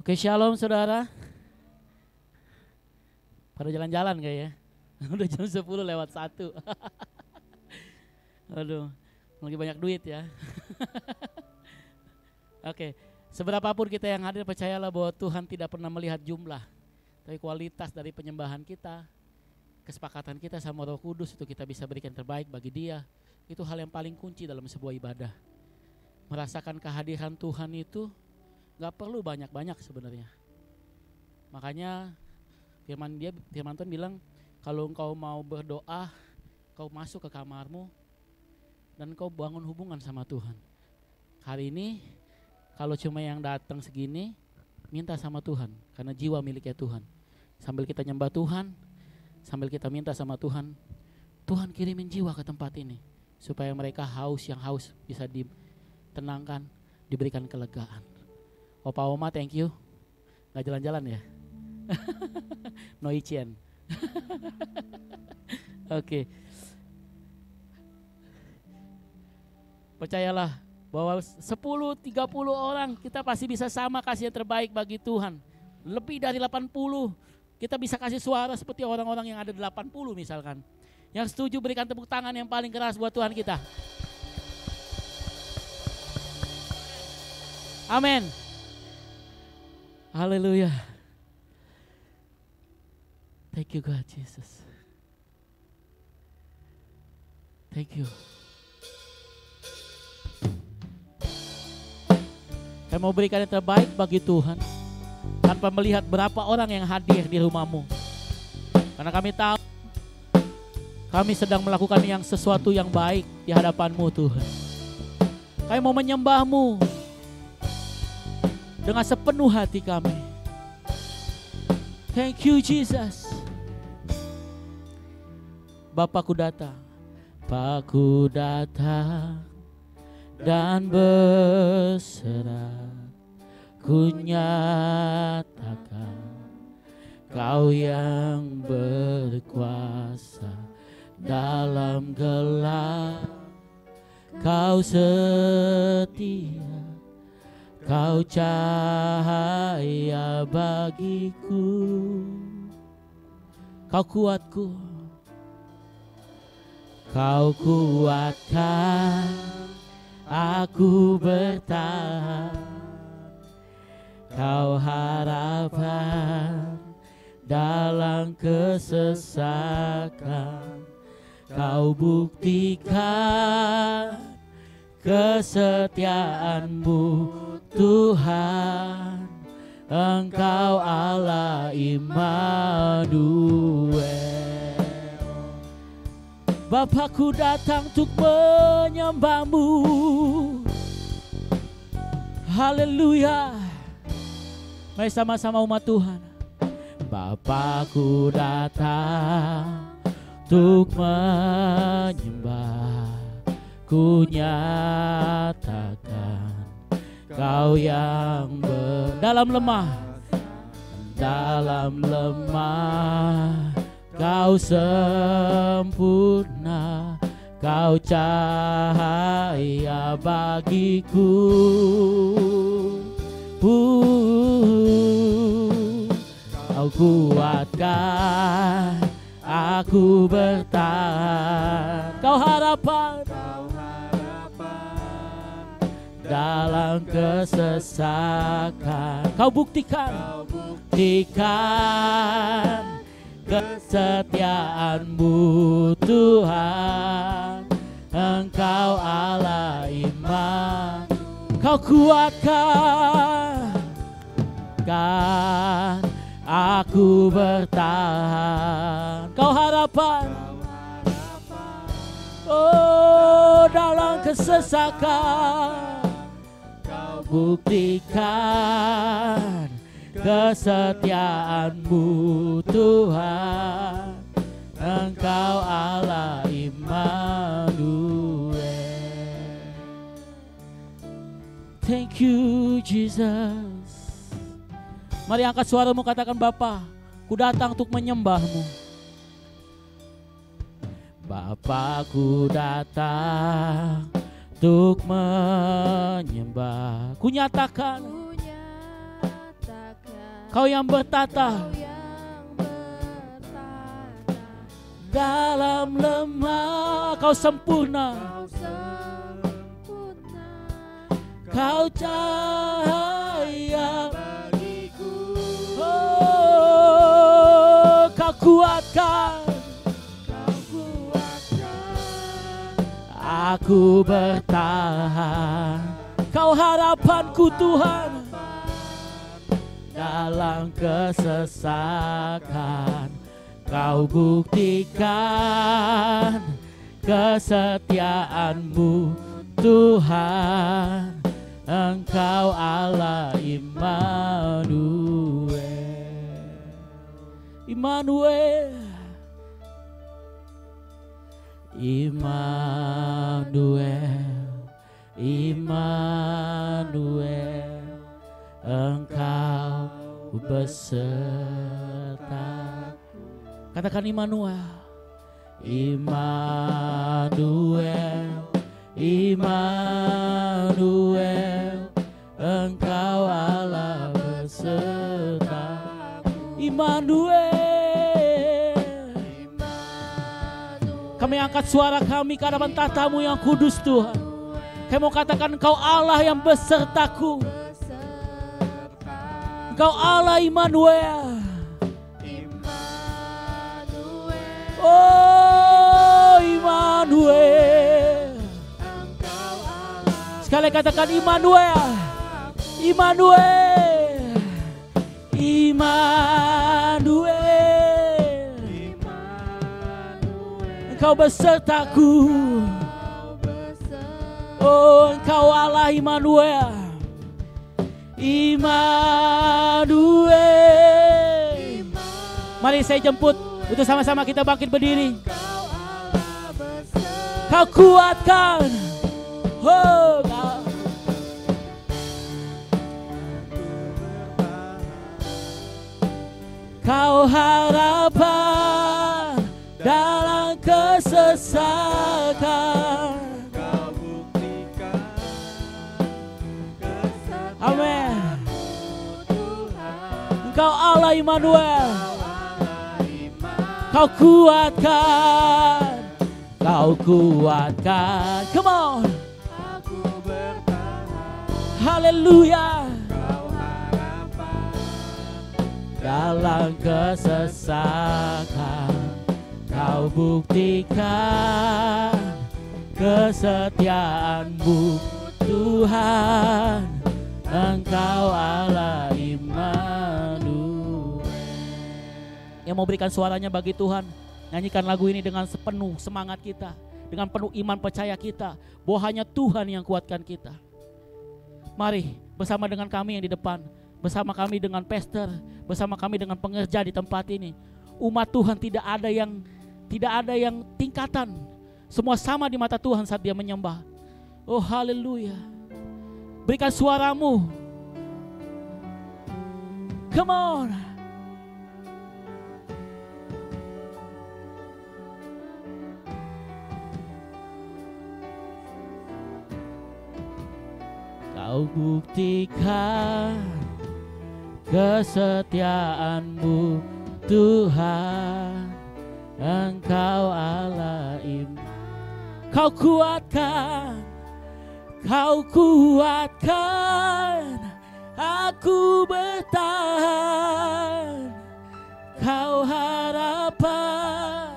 Oke, shalom saudara. Pada jalan-jalan kayaknya. Udah jam 10 lewat 1. Aduh, lagi banyak duit ya. Oke, seberapapun kita yang hadir, percayalah bahwa Tuhan tidak pernah melihat jumlah, tapi kualitas dari penyembahan kita, kesepakatan kita sama Roh Kudus itu kita bisa berikan terbaik bagi Dia. Itu hal yang paling kunci dalam sebuah ibadah. Merasakan kehadiran Tuhan itu gak perlu banyak-banyak sebenarnya. Makanya firman Tuhan bilang, kalau engkau mau berdoa, kau masuk ke kamarmu dan kau bangun hubungan sama Tuhan. Hari ini kalau cuma yang datang segini, minta sama Tuhan, karena jiwa miliknya Tuhan. Sambil kita nyembah Tuhan, sambil kita minta sama Tuhan, Tuhan kirimin jiwa ke tempat ini, supaya mereka yang haus bisa ditenangkan, diberikan kelegaan. Opa Oma thank you, gak jalan-jalan ya. No icen. Oke. Percayalah bahwa 10-30 orang kita pasti bisa sama kasih yang terbaik bagi Tuhan. Lebih dari 80 kita bisa kasih suara seperti orang-orang yang ada 80 misalkan. Yang setuju berikan tepuk tangan yang paling keras buat Tuhan kita. Amin. Haleluya. Thank you God Jesus. Thank you. Saya mau berikan yang terbaik bagi Tuhan tanpa melihat berapa orang yang hadir di rumahmu. Karena kami tahu kami sedang melakukan sesuatu yang baik di hadapan-Mu Tuhan. Kami mau menyembah-Mu dengan sepenuh hati kami. Thank you Jesus. Bapakku datang, Bapakku datang dan berserah, ku nyatakan Kau yang berkuasa dalam gelap, Kau setia, Kau cahaya bagiku, Kau kuatku, Kau kuatkan aku bertahan, Kau harapan dalam kesesakan, Kau buktikan kesetiaan-Mu Tuhan, Engkau Allah Immanuel. Bapakku datang untuk menyembah-Mu. Haleluya. Mari sama-sama umat Tuhan. Bapakku datang untuk menyembah, ku nyatakan Kau yang dalam lemah Kau sempurna, Kau cahaya bagiku. Kau kuatkan aku bertahan, Kau harapan dalam kesesakan, Kau buktikan kesetiaan-Mu Tuhan, Engkau Allah Immanuel. Kau kuatkan aku bertahan, Kau harapan dalam kesesakan, Kau buktikan kesetiaan-Mu Tuhan, Engkau Allah Immanuel. Thank you Jesus. Mari angkat suaramu, katakan, Bapa, ku datang untuk menyembah-Mu. Bapakku datang untuk menyembah, ku nyatakan Kau yang bertata dalam lemah. Kau sempurna. Kau cahaya bagiku. Oh, kau kuatkan. Aku bertahan. Kau harapanku Tuhan. Dalam kesesakan Kau buktikan kesetiaan-Mu Tuhan. Engkau Allah Immanuel. Immanuel. Immanuel. Immanuel. Engkau beserta. Katakan Immanuel. Immanuel. Immanuel, Engkau Allah beserta. Immanuel. Kami angkat suara kami ke hadapan tahta-Mu yang kudus Tuhan. Kami mau katakan Engkau Allah yang besertaku. Engkau Allah Immanuel. Oh Immanuel. Sekali katakan Immanuel. Immanuel. Immanuel. Engkau besertaku. Oh Engkau Allah Immanuel. Immanuel. Mari saya jemput untuk sama-sama kita bangkit berdiri. Kau kuatkan. Oh, Kau harapan dalam kesesakan. Kau buktikan Amin. Engkau Allah Immanuel. Kau kuatkan. Kau kuatkan. Come on. Haleluya. Dalam kesesakan Kau buktikan kesetiaan-Mu Tuhan. Engkau Allah Immanuel. Yang mau berikan suaranya bagi Tuhan, nyanyikan lagu ini dengan sepenuh semangat kita, dengan penuh iman percaya kita bahwa hanya Tuhan yang kuatkan kita. Mari bersama dengan kami yang di depan, bersama kami dengan pastor, bersama kami dengan pengerja di tempat ini. Umat Tuhan tidak ada yang tingkatan. Semua sama di mata Tuhan saat dia menyembah. Oh haleluya. Berikan suaramu. Come on. Kau buktikan kesetiaan-Mu Tuhan. Engkau Allah Kau kuatkan. Kau kuatkan. Aku bertahan. Kau harapan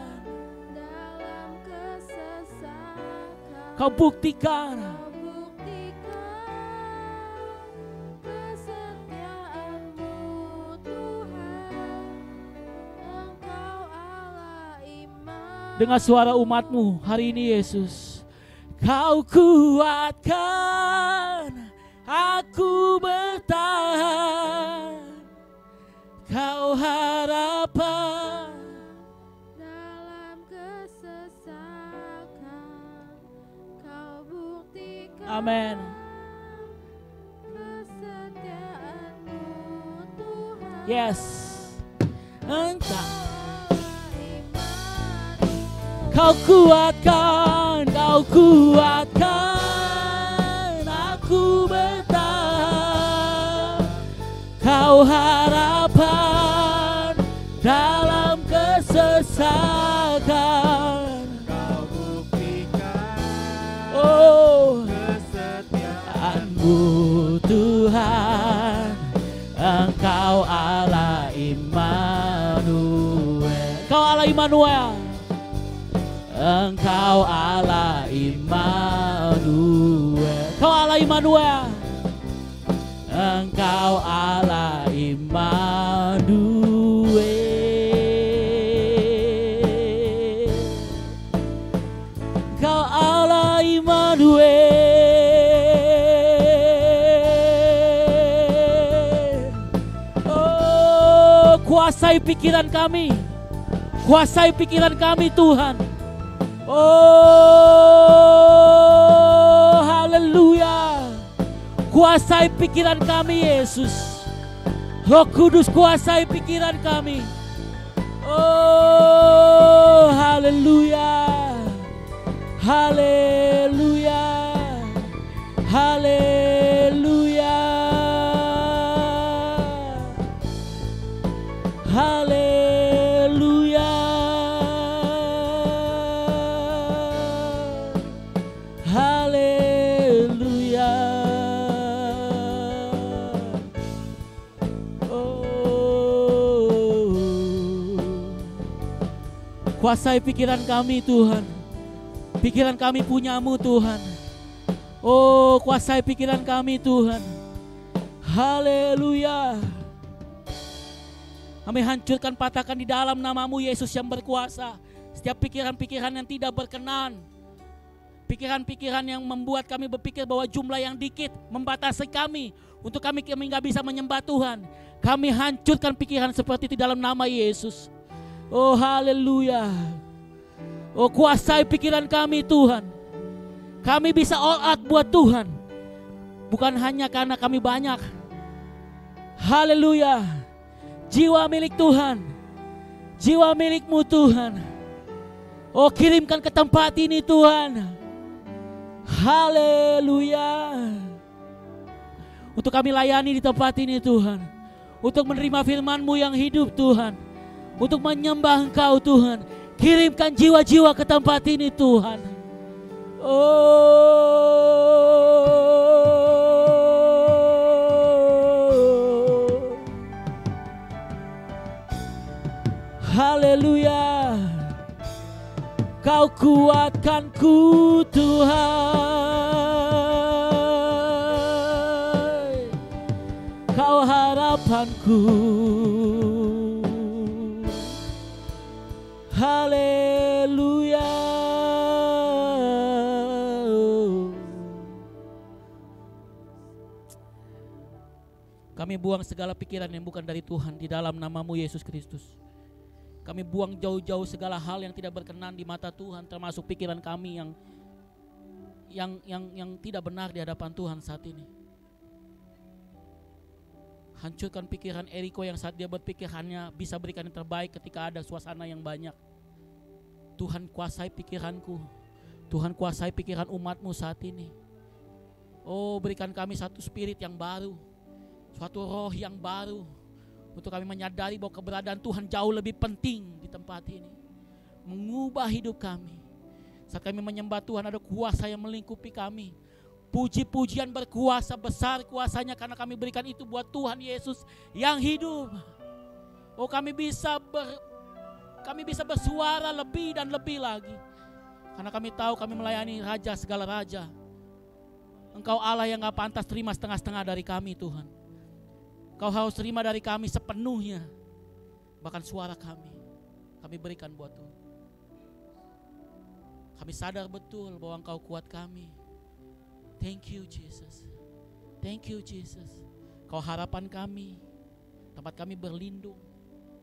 dalam kesesakan. Kau buktikan. Dengan suara umat-Mu hari ini Yesus. Kau kuatkan, aku bertahan. Kau harapan dalam kesesakan. Kau buktikan Amin. kesetiaan-Mu Tuhan. Yes. Kau kuatkan, Kau kuatkan, aku bertahan. Kau harapan harapan dalam kesesakan. Kau buktikan Oh, kesetiaanmu. Tuhan, Engkau Allah Immanuel. Engkau Allah Immanuel. Engkau Allah Immanuel. Engkau Allah Immanuel. Engkau Allah Immanuel. Engkau Allah Immanuel. Oh, kuasai pikiran kami. Kuasai pikiran kami Tuhan. Oh, haleluya. Kuasai pikiran kami Yesus. Roh Kudus kuasai pikiran kami. Oh, haleluya. Haleluya. Haleluya. Haleluya. Haleluya. Oh. Kuasai pikiran kami Tuhan. Pikiran kami punyamu Tuhan. Oh, kuasai pikiran kami Tuhan. Haleluya. Kami hancurkan, patahkan di dalam namamu Yesus yang berkuasa setiap pikiran-pikiran yang tidak berkenan. Pikiran-pikiran yang membuat kami berpikir bahwa jumlah yang dikit membatasi kami untuk kami nggak bisa menyembah Tuhan. Kami hancurkan pikiran seperti itu dalam nama Yesus. Oh, haleluya. Oh, kuasai pikiran kami Tuhan. Kami bisa all out buat Tuhan. Bukan hanya karena kami banyak. Haleluya. Jiwa milik Tuhan. Jiwa milikmu Tuhan. Oh, kirimkan ke tempat ini Tuhan. Haleluya. Untuk kami layani di tempat ini Tuhan. Untuk menerima firman-Mu yang hidup Tuhan. Untuk menyembah Engkau Tuhan. Kirimkan jiwa-jiwa ke tempat ini Tuhan. Oh, haleluya. Kau kuatkanku Tuhan. Kau harapanku. Haleluya. Kami buang segala pikiran yang bukan dari Tuhan di dalam namamu Yesus Kristus. Kami buang jauh-jauh segala hal yang tidak berkenan di mata Tuhan, termasuk pikiran kami yang tidak benar di hadapan Tuhan saat ini. Hancurkan pikiran Eriko yang saat dia berpikir hanya bisa berikan yang terbaik ketika ada suasana yang banyak. Tuhan kuasai pikiranku. Tuhan kuasai pikiran umatmu saat ini. Oh, berikan kami satu spirit yang baru. Suatu roh yang baru. Untuk kami menyadari bahwa keberadaan Tuhan jauh lebih penting di tempat ini. Mengubah hidup kami. Saat kami menyembah Tuhan ada kuasa yang melingkupi kami. Puji-pujian berkuasa besar kuasanya karena kami berikan itu buat Tuhan Yesus yang hidup. Oh, kami bisa bersuara lebih dan lebih lagi. Karena kami tahu kami melayani Raja segala Raja. Engkau Allah yang gak pantas terima setengah-setengah dari kami Tuhan. Kau harus terima dari kami sepenuhnya. Bahkan suara kami berikan buat Tuhan. Kami sadar betul bahwa Engkau kuat kami. Thank you Jesus. Thank you Jesus. Kau harapan kami. Tempat kami berlindung.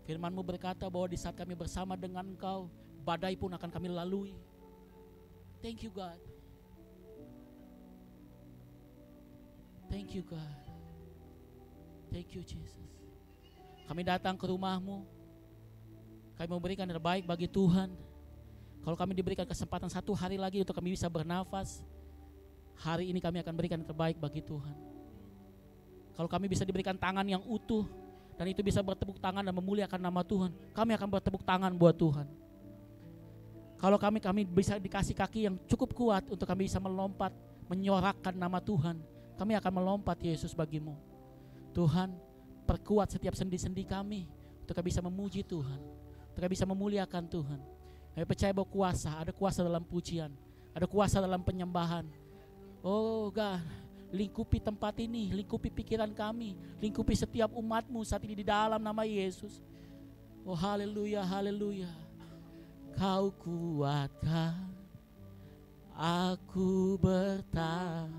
Firman-Mu berkata bahwa di saat kami bersama dengan Engkau, badai pun akan kami lalui. Thank you God. Thank you God. Thank you Jesus. Kami datang ke rumah-Mu. Kami memberikan yang terbaik bagi Tuhan. Kalau kami diberikan kesempatan satu hari lagi untuk kami bisa bernafas, hari ini kami akan berikan yang terbaik bagi Tuhan. Kalau kami bisa diberikan tangan yang utuh, dan itu bisa bertepuk tangan dan memuliakan nama Tuhan, kami akan bertepuk tangan buat Tuhan. Kalau kami bisa dikasih kaki yang cukup kuat untuk kami bisa melompat, menyorakkan nama Tuhan, kami akan melompat Yesus bagimu. Tuhan, perkuat setiap sendi-sendi kami untuk kami bisa memuji Tuhan, untuk kami bisa memuliakan Tuhan. Kami percaya bahwa ada kuasa dalam pujian, ada kuasa dalam penyembahan. Oh God, lingkupi tempat ini, lingkupi pikiran kami, lingkupi setiap umatmu saat ini di dalam nama Yesus. Oh haleluya, haleluya. Kau kuatkan aku bertahan,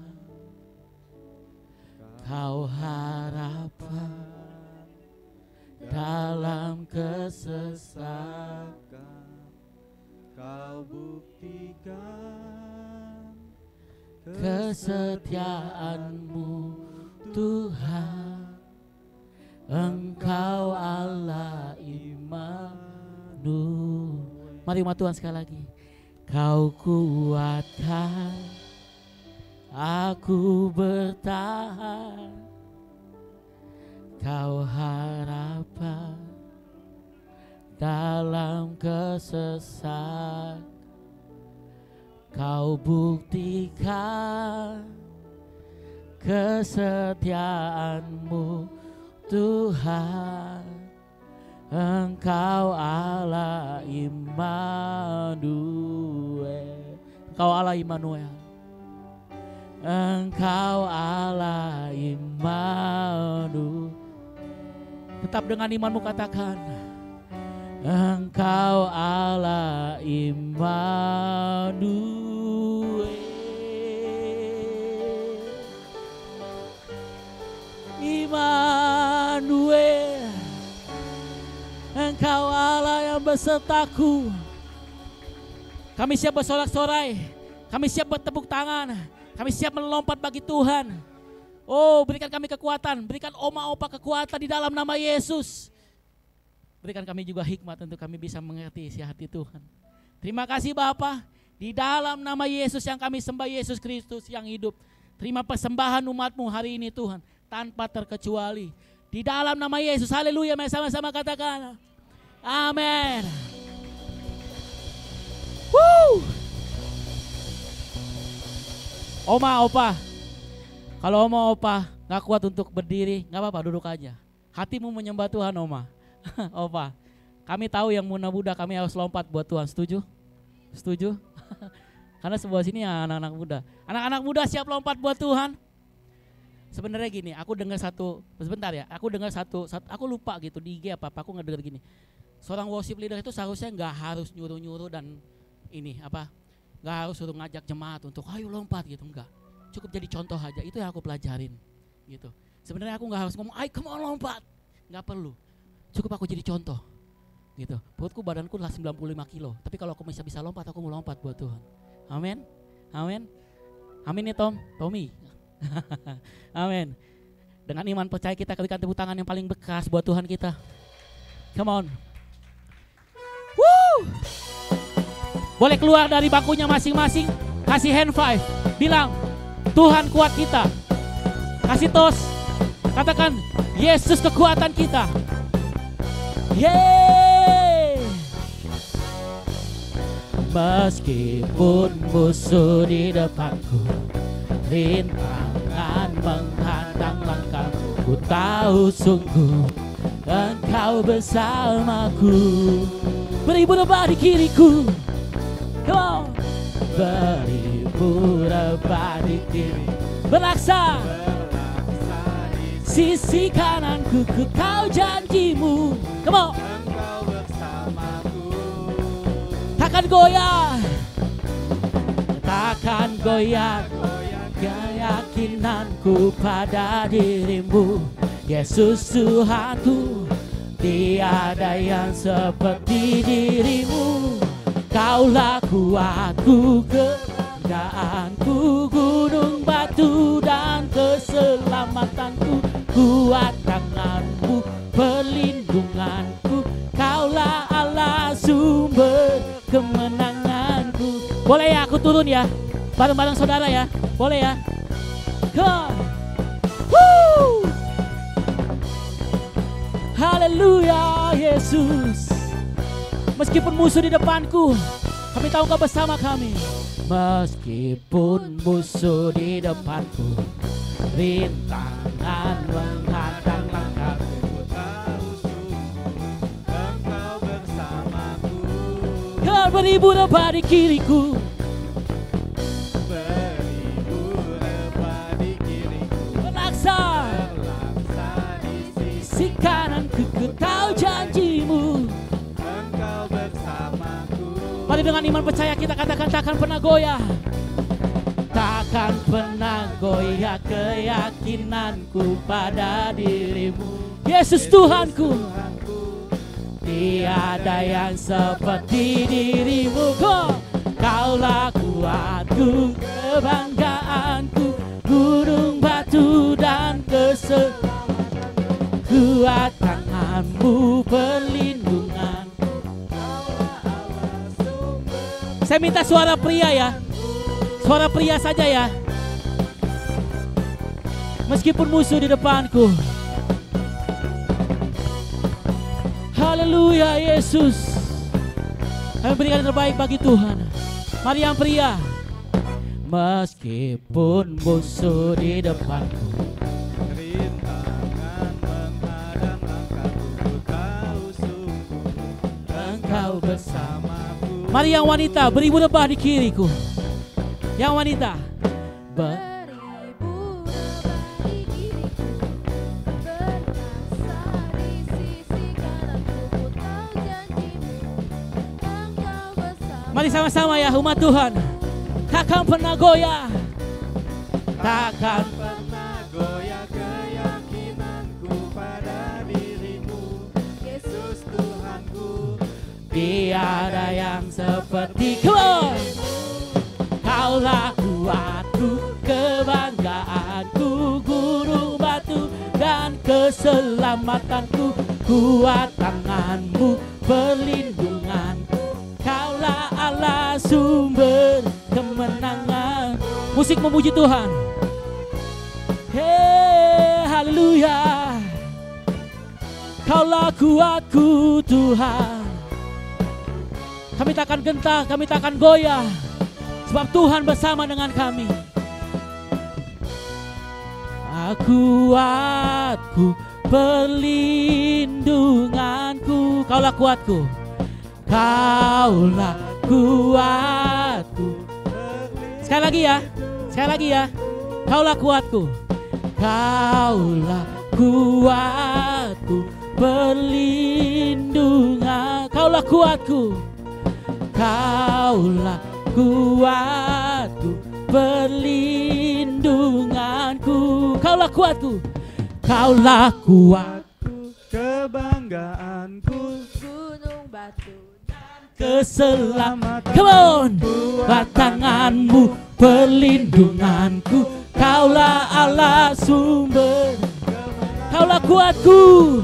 kau harapan dalam kesesakan, kau buktikan kesetiaanmu Tuhan. Engkau Allah Immanuel. Mari umat Tuhan sekali lagi. Kau kuatkan aku bertahan, kau harapan dalam kesesakan, kau buktikan kesetiaanmu Tuhan. Engkau Allah Immanuel. Engkau Allah Immanuel. Engkau Allah Immanuel. Tetap dengan imanmu katakan, Engkau Allah Immanuel. Immanuel. Engkau Allah yang besertaku. Kami siap bersorak-sorai, kami siap bertepuk tangan, kami siap melompat bagi Tuhan. Oh, berikan kami kekuatan, berikan oma opa kekuatan di dalam nama Yesus. Berikan kami juga hikmat untuk kami bisa mengerti isi hati Tuhan. Terima kasih Bapa, di dalam nama Yesus yang kami sembah, Yesus Kristus yang hidup. Terima persembahan umat-Mu hari ini Tuhan, tanpa terkecuali. Di dalam nama Yesus, haleluya, mari sama-sama katakan. Amin. Woo! Oma, opa, kalau oma, opa gak kuat untuk berdiri, gak apa-apa, duduk aja. Hatimu menyembah Tuhan, oma. Opa, kami tahu yang muda-muda kami harus lompat buat Tuhan, setuju? Setuju? Karena sebelah sini ya anak-anak muda. Anak-anak muda siap lompat buat Tuhan? Sebenarnya gini, aku dengar satu, aku lupa gitu di IG apa aku ngedengar gini. Seorang worship leader itu seharusnya nggak harus nyuruh-nyuruh dan nggak harus suruh ngajak jemaat untuk ayo lompat gitu, enggak. Cukup jadi contoh aja, itu yang aku pelajarin gitu. Sebenarnya aku nggak harus ngomong, ayo come on lompat, nggak perlu. Cukup aku jadi contoh gitu. Perutku badanku lah 95 kilo, tapi kalau aku bisa lompat, aku mau lompat buat Tuhan. Amin, amin, amin nih Tommy. Amin. Dengan iman percaya kita berikan tepuk tangan yang paling bekas buat Tuhan kita. Come on. Woo! Boleh keluar dari bakunya masing-masing, kasih hand five, bilang Tuhan kuat kita. Kasih tos, katakan Yesus kekuatan kita. Yeay! Meskipun musuh di depanku, rintangan menghadang langkahku, ku tahu sungguh Engkau bersamaku. Beribu rebah di kiriku, come on. Beribu rebah di kiri, berlaksa sisi kananku, ku tahu janjimu. Come on. Engkau bersamaku. Takkan goyah, takkan goyah keyakinanku pada dirimu, Yesus Tuhanku. Tiada yang seperti dirimu. Kaulah kuatku, keadaanku, gunung batu dan keselamatanku. Kuat tanganmu, perlindunganku. Kaulah Allah sumber kemenanganku. Boleh ya aku turun ya, bareng-bareng saudara ya, boleh ya. Come on. Woo! Haleluya Yesus. Meskipun musuh di depanku, kami tahu Engkau bersama kami. Meskipun musuh di depanku, rintangan menghadang langkahku, Ku tahu sungguh Engkau bersamaku. Kau beribu rebah di kiriku. Beribu rebah di kiriku, Melaksa terlaksa di si sisi. kananku, ku tahu janjimu. Engkau bersamaku. Mari dengan iman percaya kita katakan takkan pernah goyah. Takkan pernah goyah keyakinanku pada dirimu. Yesus Tuhanku, tiada yang seperti dirimu. Kaulah kuatku, kebanggaanku, gunung batu dan kuat tanganmu, perlindungan. Saya minta suara pria ya. Suara pria saja ya. Meskipun musuh di depanku. Haleluya Yesus. Kami berikan yang terbaik bagi Tuhan. Mari yang pria. Meskipun musuh di depanku, Rintangan menghadang langkahku, ku tahu sungguh Engkau bersama. bersamaku. Mari yang wanita beribu rebah di kiriku. Yang wanita. Beribu rebah di kiriku, berkasa di sisi kananku. Ku tahu janjimu, Engkau bersama. Mari sama-sama ya umat Tuhan. Takkan pernah goyah. Takkan Pernah goyah keyakinanku pada dirimu, Yesus Tuhanku. tiada yang seperti kau. Kaulah kuatku, kebanggaanku, gunung batu dan keselamatanku, kuat tanganmu, perlindunganku. Kaulah Allah sumber kemenangan. Musik memuji Tuhan. Hei, haleluya. Kaulah kuatku Tuhan. Kami takkan gentar, kami takkan goyah. Sebab Tuhan bersama dengan kami. Kuatku, perlindunganku. Kaulah kuatku. Kaulah kuatku. Sekali lagi ya. Sekali lagi ya. Kaulah kuatku. Kaulah kuatku, perlindungan. Kaulah kuatku. Kaulah kuatku, perlindunganku. Kaulah kuatku. Kaulah kuatku, Kebanggaanku, Gunung batu keselamatan. Come on. Buat tanganmu, perlindunganku. Kaulah Allah sumber. Kaulah kuatku,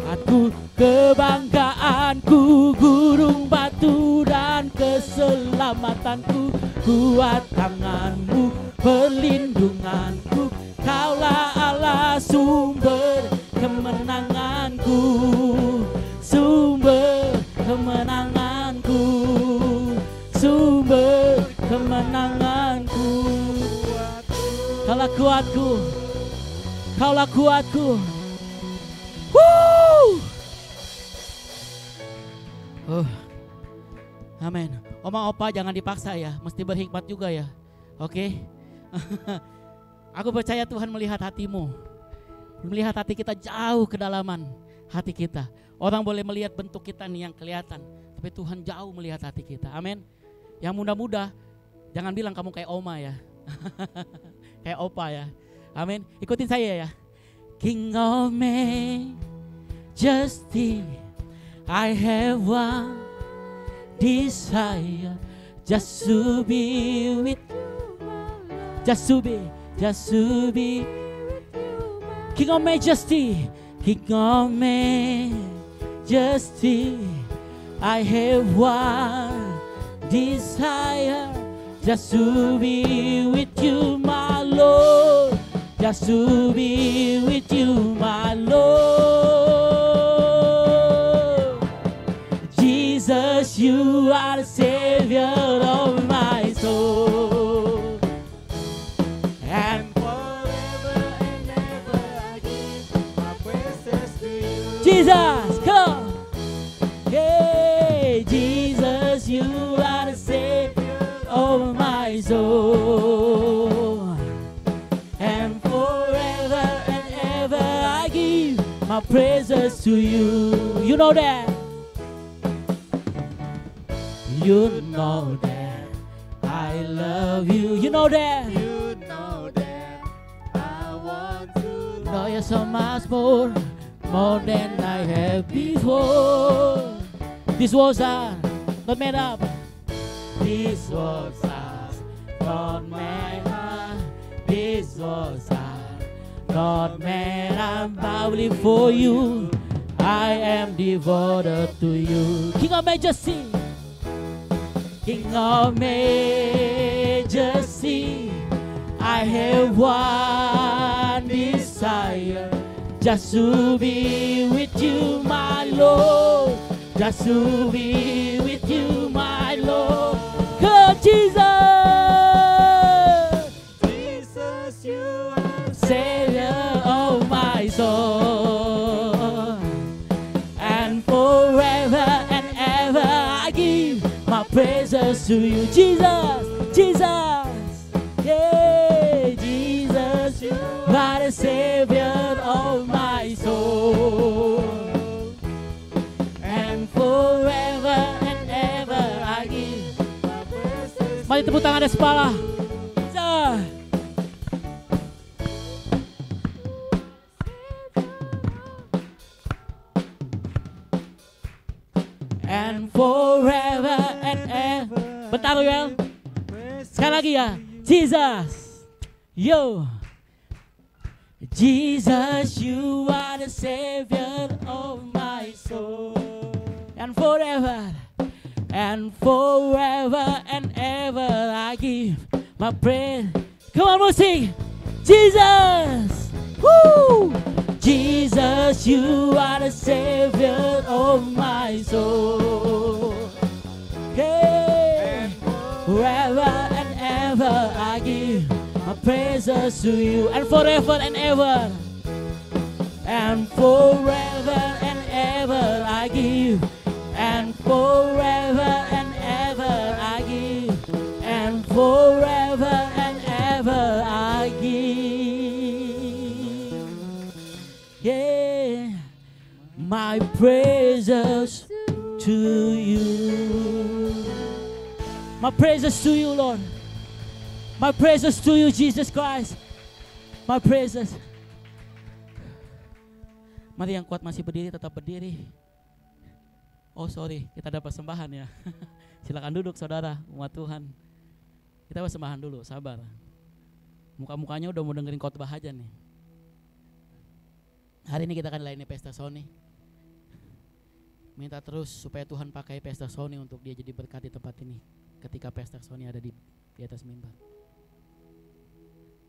kuatku, kebanggaanku, gunung batu dan keselamatanku. Kuat tanganmu, perlindunganku. Kaulah Allah sumber kemenanganku, sumber kemenanganku, sumber kemenanganku. Kaulah kuatku, kaulah kuatku. Woo! Amin. Oma opa jangan dipaksa ya, mesti berhikmat juga ya. Oke. Aku percaya Tuhan melihat hatimu. Melihat hati kita jauh kedalaman hati kita. Orang boleh melihat bentuk kita nih yang kelihatan, tapi Tuhan jauh melihat hati kita. Amin. Yang muda-muda jangan bilang kamu kayak oma ya. Kayak opa ya. Amin. Ikutin saya ya. King of Majesty, I have one desire, just to be with, just to be King of Majesty, King of Majesty, I have one desire, just to be with you, my Lord, just to be with you, my Lord. you are the Savior of my soul. And Forever and ever I give my praises to you. Jesus, come. Hey, Jesus, you are the Savior of my soul. And forever and ever I give my praises to you. You know that. You know that I love you. You know that. You know that I want to Know you so much more than I have before. These words are not made up. These words are not made up. These words are not made up. Bowing for you, I am devoted to you. King of Majesty, King of Majesty, I have one desire, just to be with you, my Lord. Just to be with you, my Lord. Come, Jesus. Jesus, you are Savior of my soul. And forever and ever I give my praises to you. Jesus, Jesus. Yeah, Jesus, you are the Savior of my soul. And forever and ever I give my praises. Mari tepuk tangan di kepala. And forever and ever. Bentar Yoel. Sekali lagi ya. Jesus. Yo. Jesus, you are the Savior of my soul. And forever and ever I give my praise. Come on, musik. Jesus. Woo! Jesus, you are the Savior of my soul. Okay. Forever and ever I give my praises to you. And forever and ever. And forever and ever I give. And forever and ever I give. And forever and ever I give. Yeah, my praises to you. My praises to you, Lord. My praises to you, Jesus Christ. My praises. Mari yang kuat masih berdiri, tetap berdiri. Oh sorry, kita ada persembahan ya. Silakan duduk saudara, umat Tuhan. Kita persembahan dulu, sabar. Muka-mukanya udah mau dengerin khotbah aja nih. Hari ini kita akan layani Pesta Sony. Minta terus supaya Tuhan pakai Pesta Sony untuk dia jadi berkat di tempat ini. Ketika Pesta Sony ada di atas mimbar.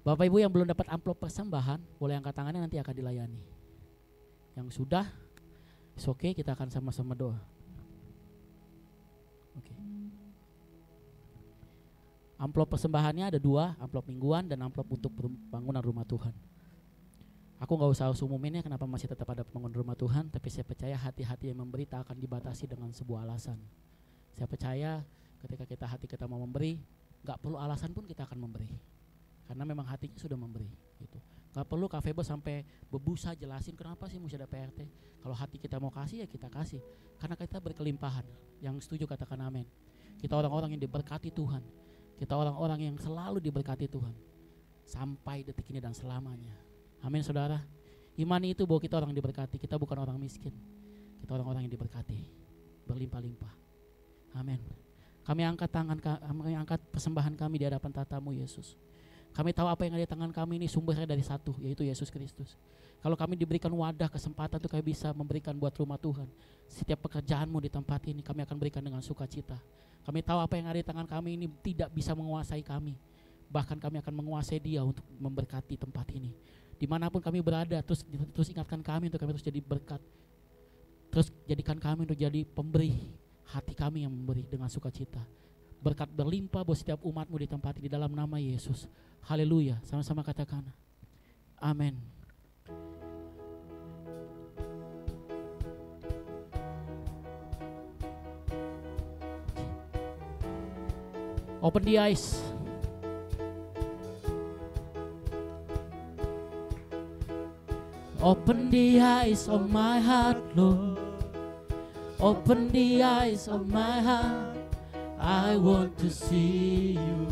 Bapak Ibu yang belum dapat amplop persembahan, boleh angkat tangannya, nanti akan dilayani. Yang sudah, it's okay, kita akan sama-sama doa. Oke. Amplop persembahannya ada 2, amplop mingguan dan amplop untuk bangunan rumah Tuhan. Aku gak usah umuminnya kenapa masih tetap ada pembangunan rumah Tuhan, tapi saya percaya hati-hati yang memberi tak akan dibatasi dengan sebuah alasan. Saya percaya ketika hati kita mau memberi, gak perlu alasan pun kita akan memberi. Karena memang hatinya sudah memberi gitu. Gak perlu Kak Febo sampai bebusa jelasin kenapa sih mesti ada PRT. Kalau hati kita mau kasih ya kita kasih. Karena kita berkelimpahan. Yang setuju katakan amin. Kita orang-orang yang diberkati Tuhan. Kita orang-orang yang selalu diberkati Tuhan. Sampai detik ini dan selamanya. Amin saudara. Iman itu bahwa kita orang diberkati. Kita bukan orang miskin. Kita orang-orang yang diberkati. Berlimpah-limpah. Amin. Kami angkat kami angkat persembahan kami di hadapan tatamu Yesus. Kami tahu apa yang ada di tangan kami ini sumbernya dari satu, yaitu Yesus Kristus. Kalau kami diberikan wadah kesempatan untuk kami bisa memberikan buat rumah Tuhan, setiap pekerjaanmu di tempat ini kami akan berikan dengan sukacita. Kami tahu apa yang ada di tangan kami ini tidak bisa menguasai kami. Bahkan kami akan menguasai Dia untuk memberkati tempat ini. Dimanapun kami berada, terus ingatkan kami untuk kami terus jadi berkat. Terus jadikan kami untuk jadi pemberi. hati kami yang memberi dengan sukacita. Berkat berlimpah buat setiap umat-Mu ditempati di dalam nama Yesus. Haleluya. Sama-sama katakan amin. Open the eyes. Open the eyes of my heart, Lord. Open the eyes of my heart. I want to see you.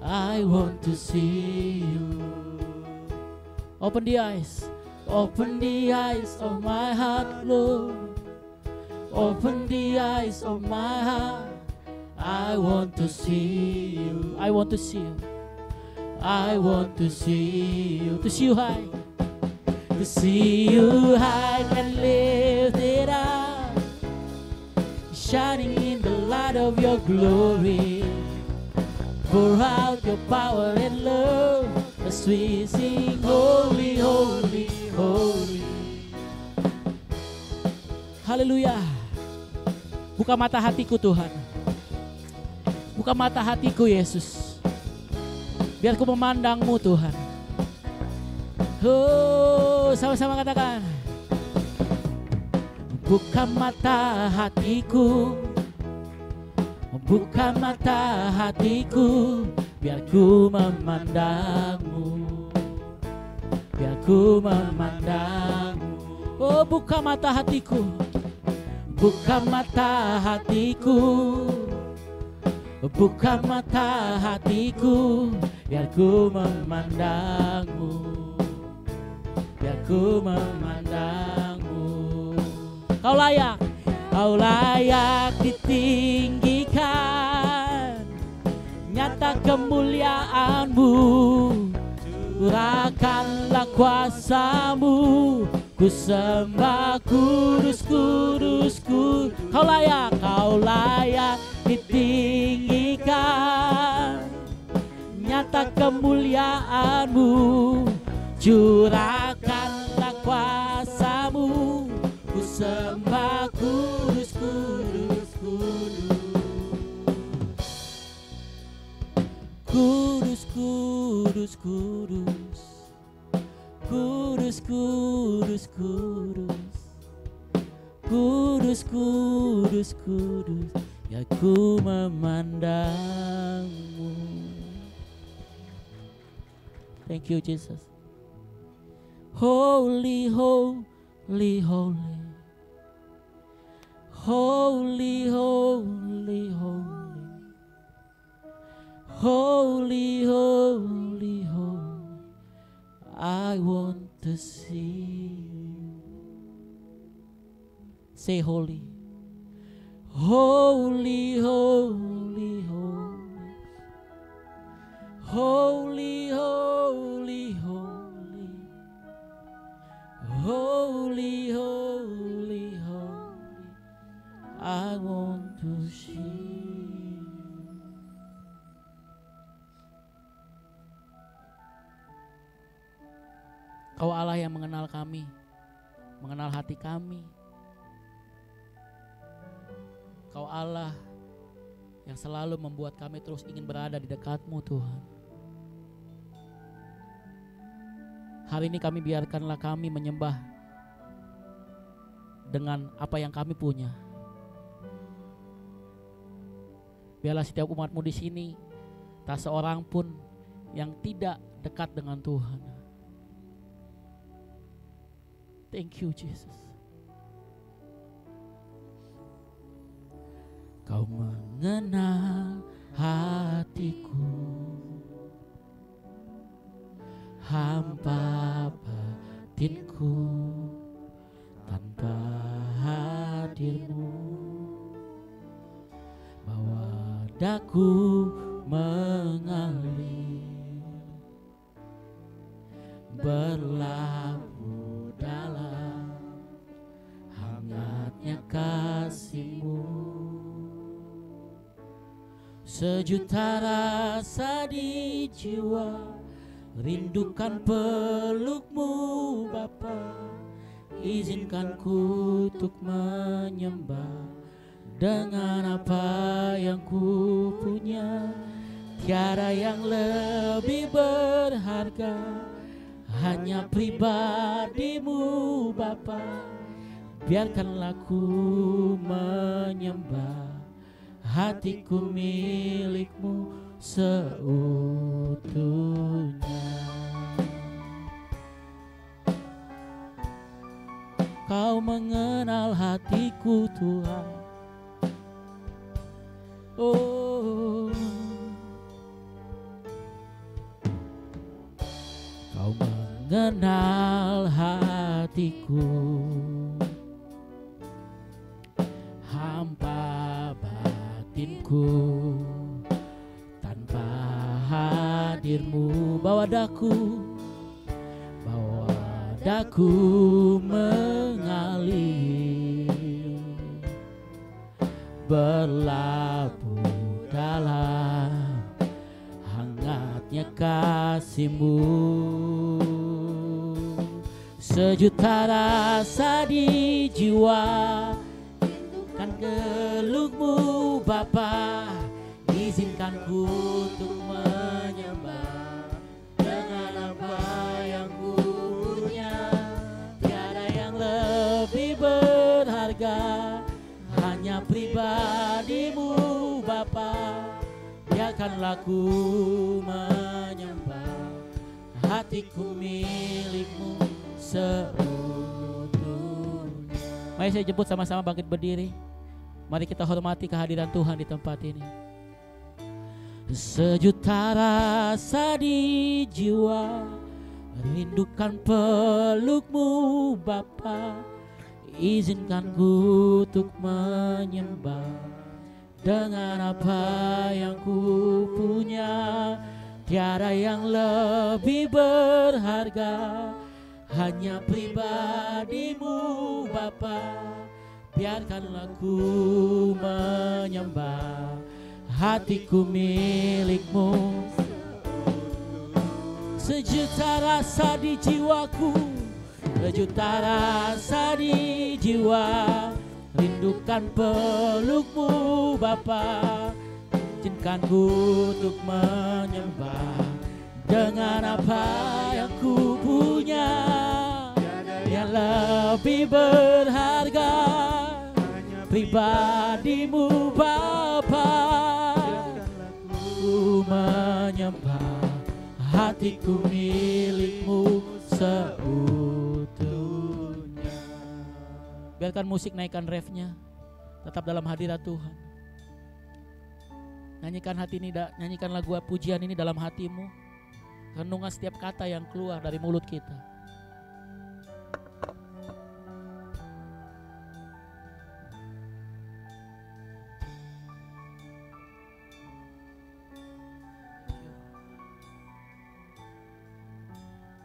I want to see you. Open the eyes. Open the eyes of my heart, Lord. Open the eyes of my heart. I want to see you. I want to see you. I want to see you. To see you high. To see you high and lifted up, shining in the light of your glory. Pour out your power and love as we sing holy, holy, holy. Haleluya. Buka mata hatiku Tuhan. Buka mata hatiku Yesus. Biar ku memandang-Mu Tuhan. Oh, sama-sama katakan. Buka mata hatiku. Buka mata hatiku. Biar ku memandang-Mu. Biar ku memandang-Mu. Oh, buka mata hatiku. Buka mata hatiku. Buka mata hatiku, biar ku memandang-Mu, biar ku memandang-Mu. Kau layak ditinggikan, nyata kemuliaan-Mu, curahkanlah kuasa-Mu, ku sembah kudus, kudus, kudus. Kau layak ditinggikan, nyata kemuliaan-Mu, curahkanlah kuasa-Mu, ku sembah kudus, kudus, kudus, kudus, kudus, kudus, kudus, kudus, kudus, kudus, kudus. Ya ku memandang-Mu. Thank you Jesus. Holy, holy, holy. Holy, holy, holy. Holy, holy, holy. I want to see you. Say holy. Holy, holy, holy. Holy, holy, holy. Holy, holy, holy. I want to see you. Kau Allah yang mengenal kami, mengenal hati kami. Kau Allah yang selalu membuat kami terus ingin berada di dekat-Mu Tuhan. Hari ini kami biarkanlah kami menyembah dengan apa yang kami punya. Biarlah setiap umat-Mu di sini tak seorang pun yang tidak dekat dengan Tuhan. Thank you Jesus. Kau mengenal hatiku, hampa batinku, tanpa hadir-Mu, bawa daku mengalir, berlabuh dalam hangatnya kasih-Mu. Sejuta rasa di jiwa, rindukan peluk-Mu Bapa, Izinkan ku untuk menyembah dengan apa yang ku punya. Tiada yang lebih berharga, hanya pribadimu Bapa. Biarkanlah ku menyembah, hatiku milikmu seutuhnya. Kau mengenal hatiku Tuhan. Oh, Kau mengenal hatiku, hampa batinku. Tanpa hadirmu bawa daku mengalir, berlabuh dalam hangatnya kasih-Mu. Sejuta rasa di jiwa, kan geluk-Mu Bapa. Izinkan ku untuk menyembah dengan apa yang ku punya. Tiada yang lebih berharga, hanya pribadi-Mu Bapa. Biarkanlah ku menyembah, hatiku milik-Mu seutuhnya. Mari saya jemput sama-sama bangkit berdiri. Mari kita hormati kehadiran Tuhan di tempat ini. Sejuta rasa di jiwa, rindukan peluk-Mu Bapa. Izinkan ku untuk menyembah dengan apa yang ku punya. Tiada yang lebih berharga, hanya pribadi-Mu Bapa. Biarkanlah ku menyembah, hatiku milik-Mu. Sejuta rasa di jiwaku, sejuta rasa di jiwa, rindukan peluk-Mu Bapa. Izinkan ku untuk menyembah dengan apa yang ku punya. Yang lebih berharga, pribadi-Mu Bapa. Ku menyembah, hatiku milik-Mu seutuhnya. Biarkan musik naikkan refnya, tetap dalam hadirat Tuhan. Nyanyikan hati ini, nyanyikan lagu pujian ini dalam hatimu. Renungan setiap kata yang keluar dari mulut kita.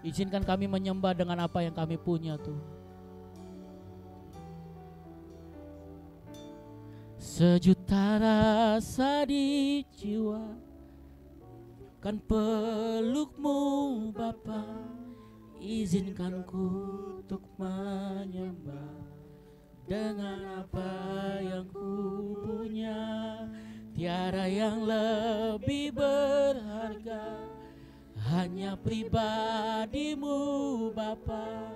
Izinkan kami menyembah dengan apa yang kami punya Tuhan. Sejuta rasa di jiwa, kan peluk-Mu Bapa. Izinkan ku untuk menyembah dengan apa yang ku punya. Tiada yang lebih berharga, hanya pribadi-Mu Bapa.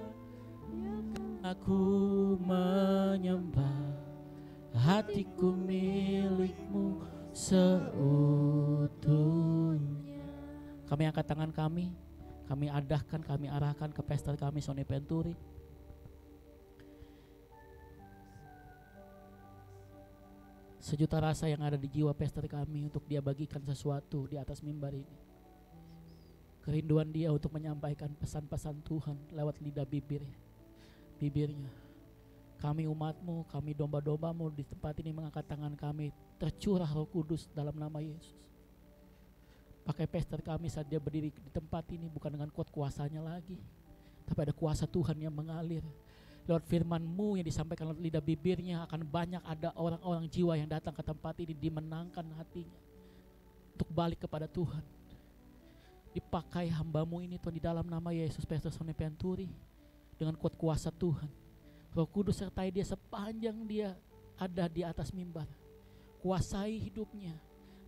Aku menyembah, hatiku milik-Mu seutuhnya. Kami angkat tangan kami adahkan, kami arahkan ke pesta kami Sony Penturi. Sejuta rasa yang ada di jiwa pesta kami untuk Dia bagikan sesuatu di atas mimbar ini. Kerinduan Dia untuk menyampaikan pesan-pesan Tuhan lewat lidah bibirnya. Kami umat-Mu, kami domba-domba-Mu di tempat ini mengangkat tangan kami, tercurah Roh Kudus dalam nama Yesus. Pakai pester kami saat Dia berdiri di tempat ini bukan dengan kuat kuasanya lagi, tapi ada kuasa Tuhan yang mengalir. Lewat firman-Mu yang disampaikan lewat lidah bibirnya, akan banyak ada orang-orang jiwa yang datang ke tempat ini dimenangkan hatinya untuk balik kepada Tuhan. Dipakai hamba-Mu ini Tuhan di dalam nama Yesus, Pastor Sony Penturi, dengan kuat kuasa Tuhan. Roh Kudus sertai dia sepanjang dia ada di atas mimbar. Kuasai hidupnya.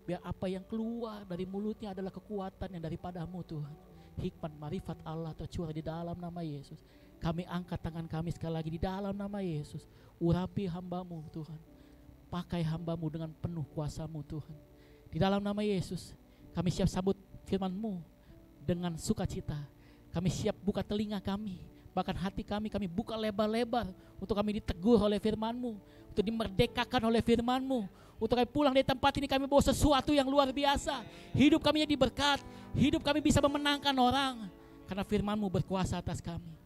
Biar apa yang keluar dari mulutnya adalah kekuatan yang daripadamu Tuhan. Hikmat marifat Allah tercurah di dalam nama Yesus. Kami angkat tangan kami sekali lagi di dalam nama Yesus. Urapi hambamu Tuhan. Pakai hambamu dengan penuh kuasamu Tuhan. Di dalam nama Yesus kami siap sambut firman-Mu dengan sukacita. Kami siap buka telinga kami, bahkan hati kami buka lebar-lebar untuk kami ditegur oleh firman-Mu, untuk dimerdekakan oleh firman-Mu, untuk kami pulang dari tempat ini kami bawa sesuatu yang luar biasa. Hidup kami jadi berkat, hidup kami bisa memenangkan orang, karena firman-Mu berkuasa atas kami.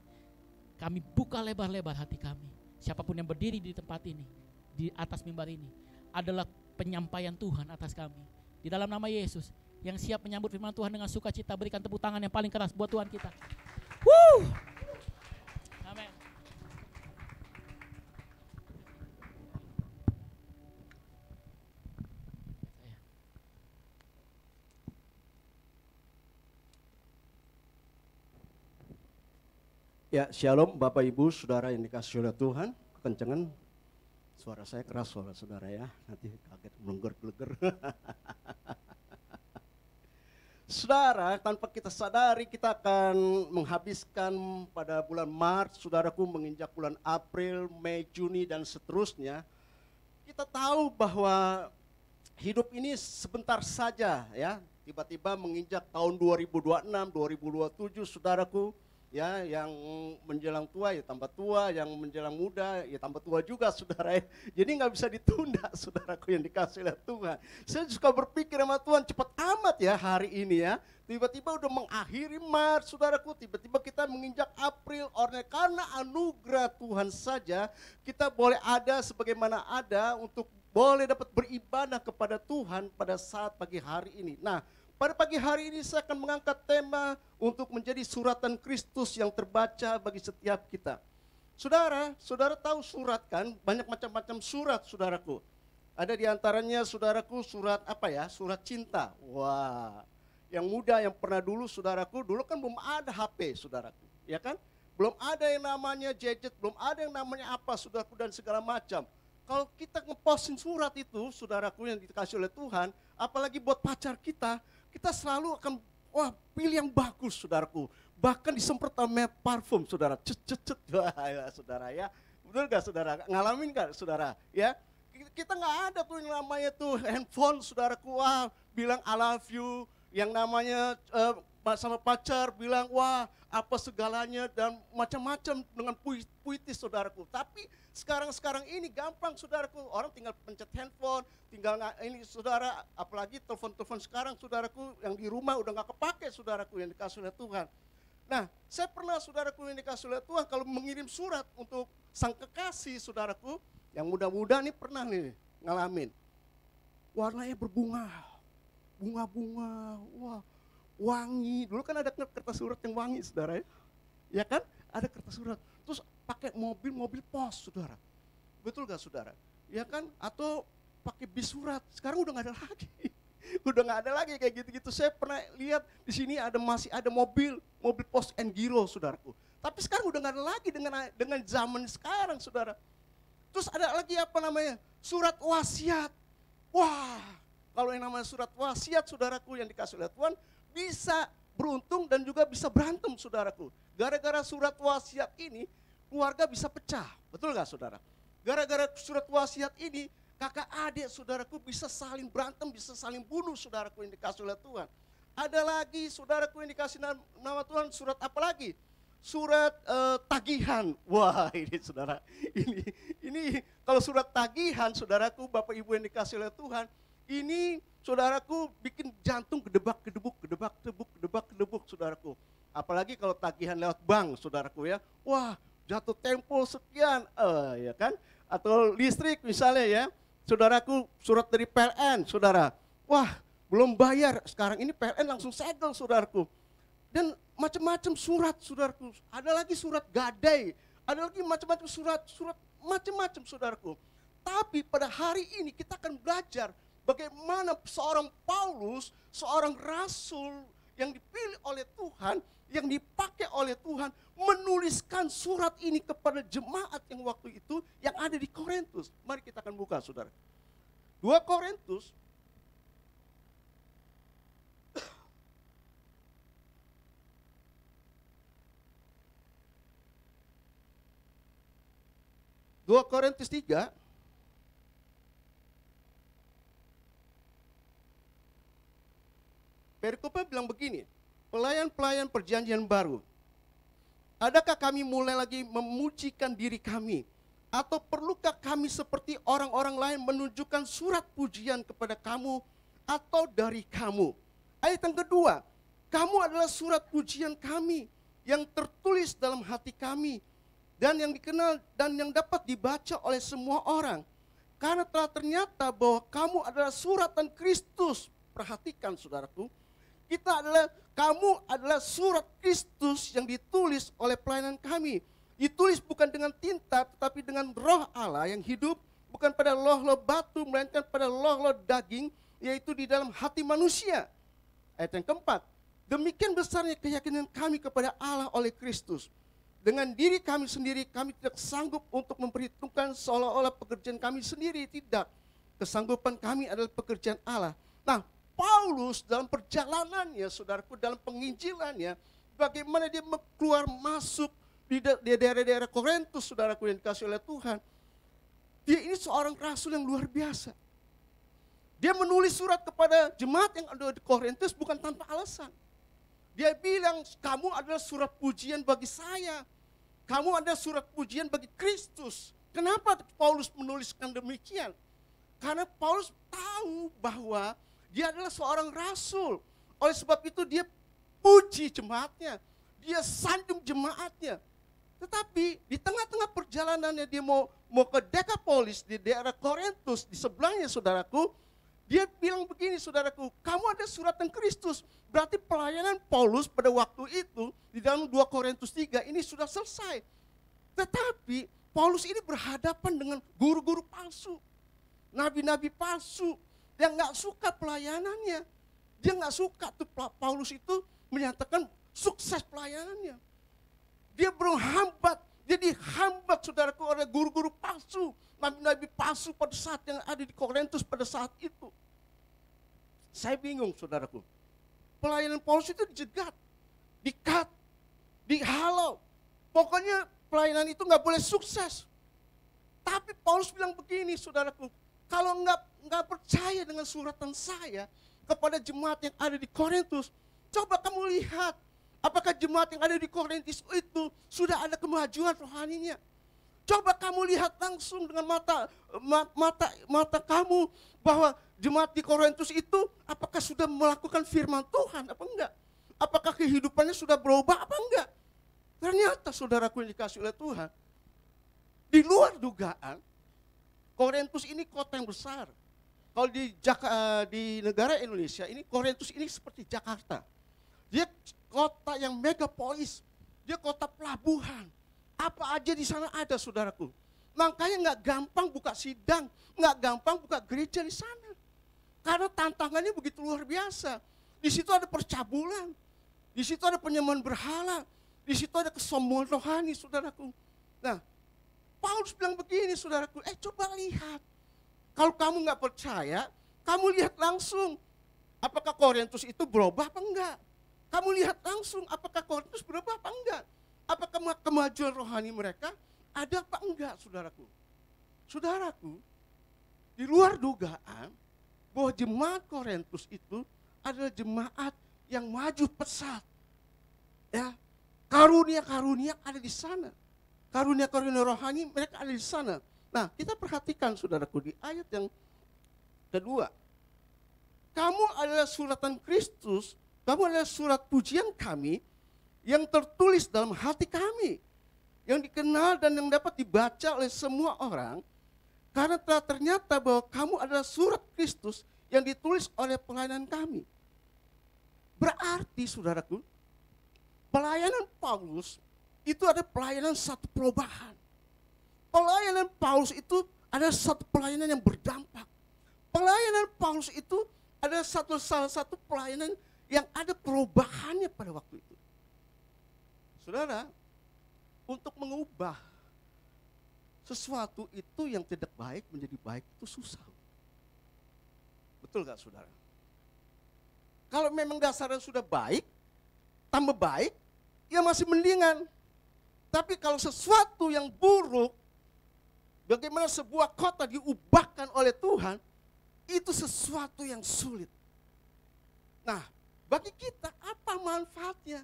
Kami buka lebar-lebar hati kami. Siapapun yang berdiri di tempat ini, di atas mimbar ini, adalah penyampaian Tuhan atas kami. Di dalam nama Yesus, yang siap menyambut firman Tuhan dengan sukacita, berikan tepuk tangan yang paling keras buat Tuhan kita. Woo! Amin. Ya, shalom Bapak Ibu, Saudara yang dikasihi oleh Tuhan. Kencengan suara saya keras saudara ya, nanti kaget melengger-leger. Saudara, tanpa kita sadari kita akan menghabiskan pada bulan Maret, saudaraku, menginjak bulan April, Mei, Juni dan seterusnya. Kita tahu bahwa hidup ini sebentar saja ya, tiba-tiba menginjak tahun 2026, 2027 saudaraku. Ya, yang menjelang tua ya tambah tua, yang menjelang muda ya tambah tua juga saudara ya. Jadi nggak bisa ditunda saudaraku yang dikasih oleh Tuhan. Saya suka berpikir sama Tuhan, cepat amat ya hari ini ya. Tiba-tiba udah mengakhiri Maret saudaraku, tiba-tiba kita menginjak April. Karena anugerah Tuhan saja kita boleh ada sebagaimana ada untuk boleh dapat beribadah kepada Tuhan pada saat pagi hari ini. Nah, pada pagi hari ini saya akan mengangkat tema untuk menjadi suratan Kristus yang terbaca bagi setiap kita. Saudara tahu surat kan? Banyak macam-macam surat saudaraku. Ada di antaranya saudaraku surat apa ya? Surat cinta. Wah, yang muda yang pernah dulu saudaraku, dulu kan belum ada HP saudaraku. Ya kan? Belum ada yang namanya gadget, belum ada yang namanya apa saudaraku dan segala macam. Kalau kita ngepostin surat itu saudaraku yang dikasih oleh Tuhan, apalagi buat pacar kita selalu akan pilih yang bagus saudaraku. Bahkan disemprot sama parfum saudara. Cet. Wah ya saudara ya. Betul gak saudara? Ngalamin gak saudara? Ya. Kita gak ada tuh yang namanya tuh handphone saudaraku. Wah bilang I love you. Yang namanya sama pacar bilang wah apa segalanya dan macam-macam dengan puitis saudaraku. Tapi sekarang ini gampang saudaraku, orang tinggal pencet handphone, tinggal ini saudara, apalagi telepon sekarang saudaraku yang di rumah udah nggak kepake saudaraku yang dikasih oleh Tuhan. Nah, saya pernah saudaraku yang dikasih oleh Tuhan kalau mengirim surat untuk sang kekasih saudaraku, yang muda-muda nih pernah nih ngalamin. Warnanya bunga, wah wangi. Dulu kan ada kertas surat yang wangi saudara ya kan? Ada kertas surat. Terus pakai mobil pos saudara. Betul gak saudara? Ya kan? Atau pakai bis surat. Sekarang udah gak ada lagi. Udah gak ada lagi kayak gitu-gitu. Saya pernah lihat di sini masih ada mobil pos and giro saudaraku. Tapi sekarang udah gak ada lagi dengan zaman sekarang saudara. Terus ada lagi apa namanya? Surat wasiat. Wah, kalau yang namanya surat wasiat saudaraku yang dikasih oleh Tuhan bisa beruntung dan juga bisa berantem saudaraku. Gara-gara surat wasiat ini keluarga bisa pecah, betul gak saudara? Gara-gara surat wasiat ini kakak adik saudaraku bisa saling berantem, bisa saling bunuh saudaraku yang dikasih oleh Tuhan. Ada lagi saudaraku yang dikasih nama Tuhan surat apa lagi? Surat tagihan. Wah ini saudara, ini kalau surat tagihan saudaraku, Bapak Ibu yang dikasih oleh Tuhan, ini saudaraku bikin jantung gedebak-gedebuk saudaraku. Apalagi kalau tagihan lewat bank saudaraku ya. Wah jatuh tempo sekian ya kan. Atau listrik misalnya ya. Saudaraku surat dari PLN saudara. Wah belum bayar, sekarang ini PLN langsung segel saudaraku. Dan macam-macam surat saudaraku. Ada lagi surat gadai. Ada lagi macam-macam surat macam-macam saudaraku. Tapi pada hari ini kita akan belajar bagaimana seorang Paulus, seorang rasul yang dipilih oleh Tuhan, yang dipakai oleh Tuhan, menuliskan surat ini kepada jemaat yang waktu itu yang ada di Korintus. Mari kita akan buka, saudara. 2 Korintus Korintus 3 perikopnya bilang begini, pelayan-pelayan perjanjian baru, adakah kami mulai lagi memujikan diri kami? Atau perlukah kami seperti orang-orang lain menunjukkan surat pujian kepada kamu atau dari kamu? Ayat yang kedua, kamu adalah surat pujian kami yang tertulis dalam hati kami dan yang dikenal dan yang dapat dibaca oleh semua orang. Karena telah ternyata bahwa kamu adalah suratan Kristus. Perhatikan saudaraku, kamu adalah surat Kristus yang ditulis oleh pelayanan kami. Ditulis bukan dengan tinta tetapi dengan roh Allah yang hidup, bukan pada loh-loh batu melainkan pada loh-loh daging, yaitu di dalam hati manusia. Ayat yang keempat, demikian besarnya keyakinan kami kepada Allah oleh Kristus. Dengan diri kami sendiri kami tidak sanggup untuk memperhitungkan seolah-olah pekerjaan kami sendiri, tidak. Kesanggupan kami adalah pekerjaan Allah. Nah, Paulus dalam perjalanannya, saudaraku, dalam penginjilannya, bagaimana dia keluar masuk di daerah-daerah Korintus, saudaraku yang dikasih oleh Tuhan. Dia ini seorang rasul yang luar biasa. Dia menulis surat kepada jemaat yang ada di Korintus bukan tanpa alasan. Dia bilang, kamu adalah surat pujian bagi saya. Kamu adalah surat pujian bagi Kristus. Kenapa Paulus menuliskan demikian? Karena Paulus tahu bahwa dia adalah seorang rasul. Oleh sebab itu dia puji jemaatnya. Dia sanjung jemaatnya. Tetapi di tengah-tengah perjalanannya dia mau ke Dekapolis di daerah Korintus, di sebelahnya saudaraku, dia bilang begini saudaraku, kamu ada suratan Kristus. Berarti pelayanan Paulus pada waktu itu di dalam 2 Korintus 3 ini sudah selesai. Tetapi Paulus ini berhadapan dengan guru-guru palsu, nabi-nabi palsu yang gak suka pelayanannya. Dia gak suka tuh Paulus itu menyatakan sukses pelayanannya. Dia berhambat, dia dihambat saudaraku oleh guru-guru palsu, nabi-nabi palsu pada saat yang ada di Korintus pada saat itu. Saya bingung saudaraku. Pelayanan Paulus itu dijegat, dikat, dihalau. Pokoknya pelayanan itu nggak boleh sukses. Tapi Paulus bilang begini saudaraku, kalau nggak percaya dengan suratan saya kepada jemaat yang ada di Korintus, coba kamu lihat. Apakah jemaat yang ada di Korintus itu sudah ada kemajuan rohaninya? Coba kamu lihat langsung dengan mata kamu bahwa jemaat di Korintus itu apakah sudah melakukan firman Tuhan apa enggak? Apakah kehidupannya sudah berubah apa enggak? Ternyata saudaraku yang dikasih oleh Tuhan, di luar dugaan, Korintus ini kota yang besar. Kalau di negara Indonesia ini, Korintus ini seperti Jakarta. Dia kota yang megapolis, dia kota pelabuhan. Apa aja di sana ada saudaraku. Makanya nggak gampang buka sidang, nggak gampang buka gereja di sana. Karena tantangannya begitu luar biasa. Di situ ada percabulan, di situ ada penyembahan berhala, di situ ada kesombongan rohani saudaraku. Nah, Paulus bilang begini saudaraku, coba lihat. Kalau kamu nggak percaya, kamu lihat langsung. Apakah Korintus itu berubah apa enggak? Kamu lihat langsung apakah Korintus berubah apa enggak? Apakah kemajuan rohani mereka ada apa enggak, saudaraku? Saudaraku, di luar dugaan bahwa jemaat Korintus itu adalah jemaat yang maju pesat. Ya, karunia-karunia ada di sana. Karunia-karunia rohani mereka ada di sana. Nah, kita perhatikan saudaraku di ayat yang kedua. Kamu adalah suratan Kristus, kamu adalah surat pujian kami yang tertulis dalam hati kami, yang dikenal dan yang dapat dibaca oleh semua orang, karena telah ternyata bahwa kamu adalah surat Kristus yang ditulis oleh pelayanan kami. Berarti saudaraku, pelayanan Paulus itu ada pelayanan satu perubahan. Pelayanan Paulus itu adalah satu pelayanan yang berdampak. Pelayanan Paulus itu adalah salah satu pelayanan yang ada perubahannya pada waktu itu. Saudara, untuk mengubah sesuatu itu yang tidak baik menjadi baik itu susah. Betul gak saudara? Kalau memang dasarnya sudah baik, tambah baik, ya masih mendingan. Tapi kalau sesuatu yang buruk, bagaimana sebuah kota diubahkan oleh Tuhan, itu sesuatu yang sulit. Nah, bagi kita apa manfaatnya?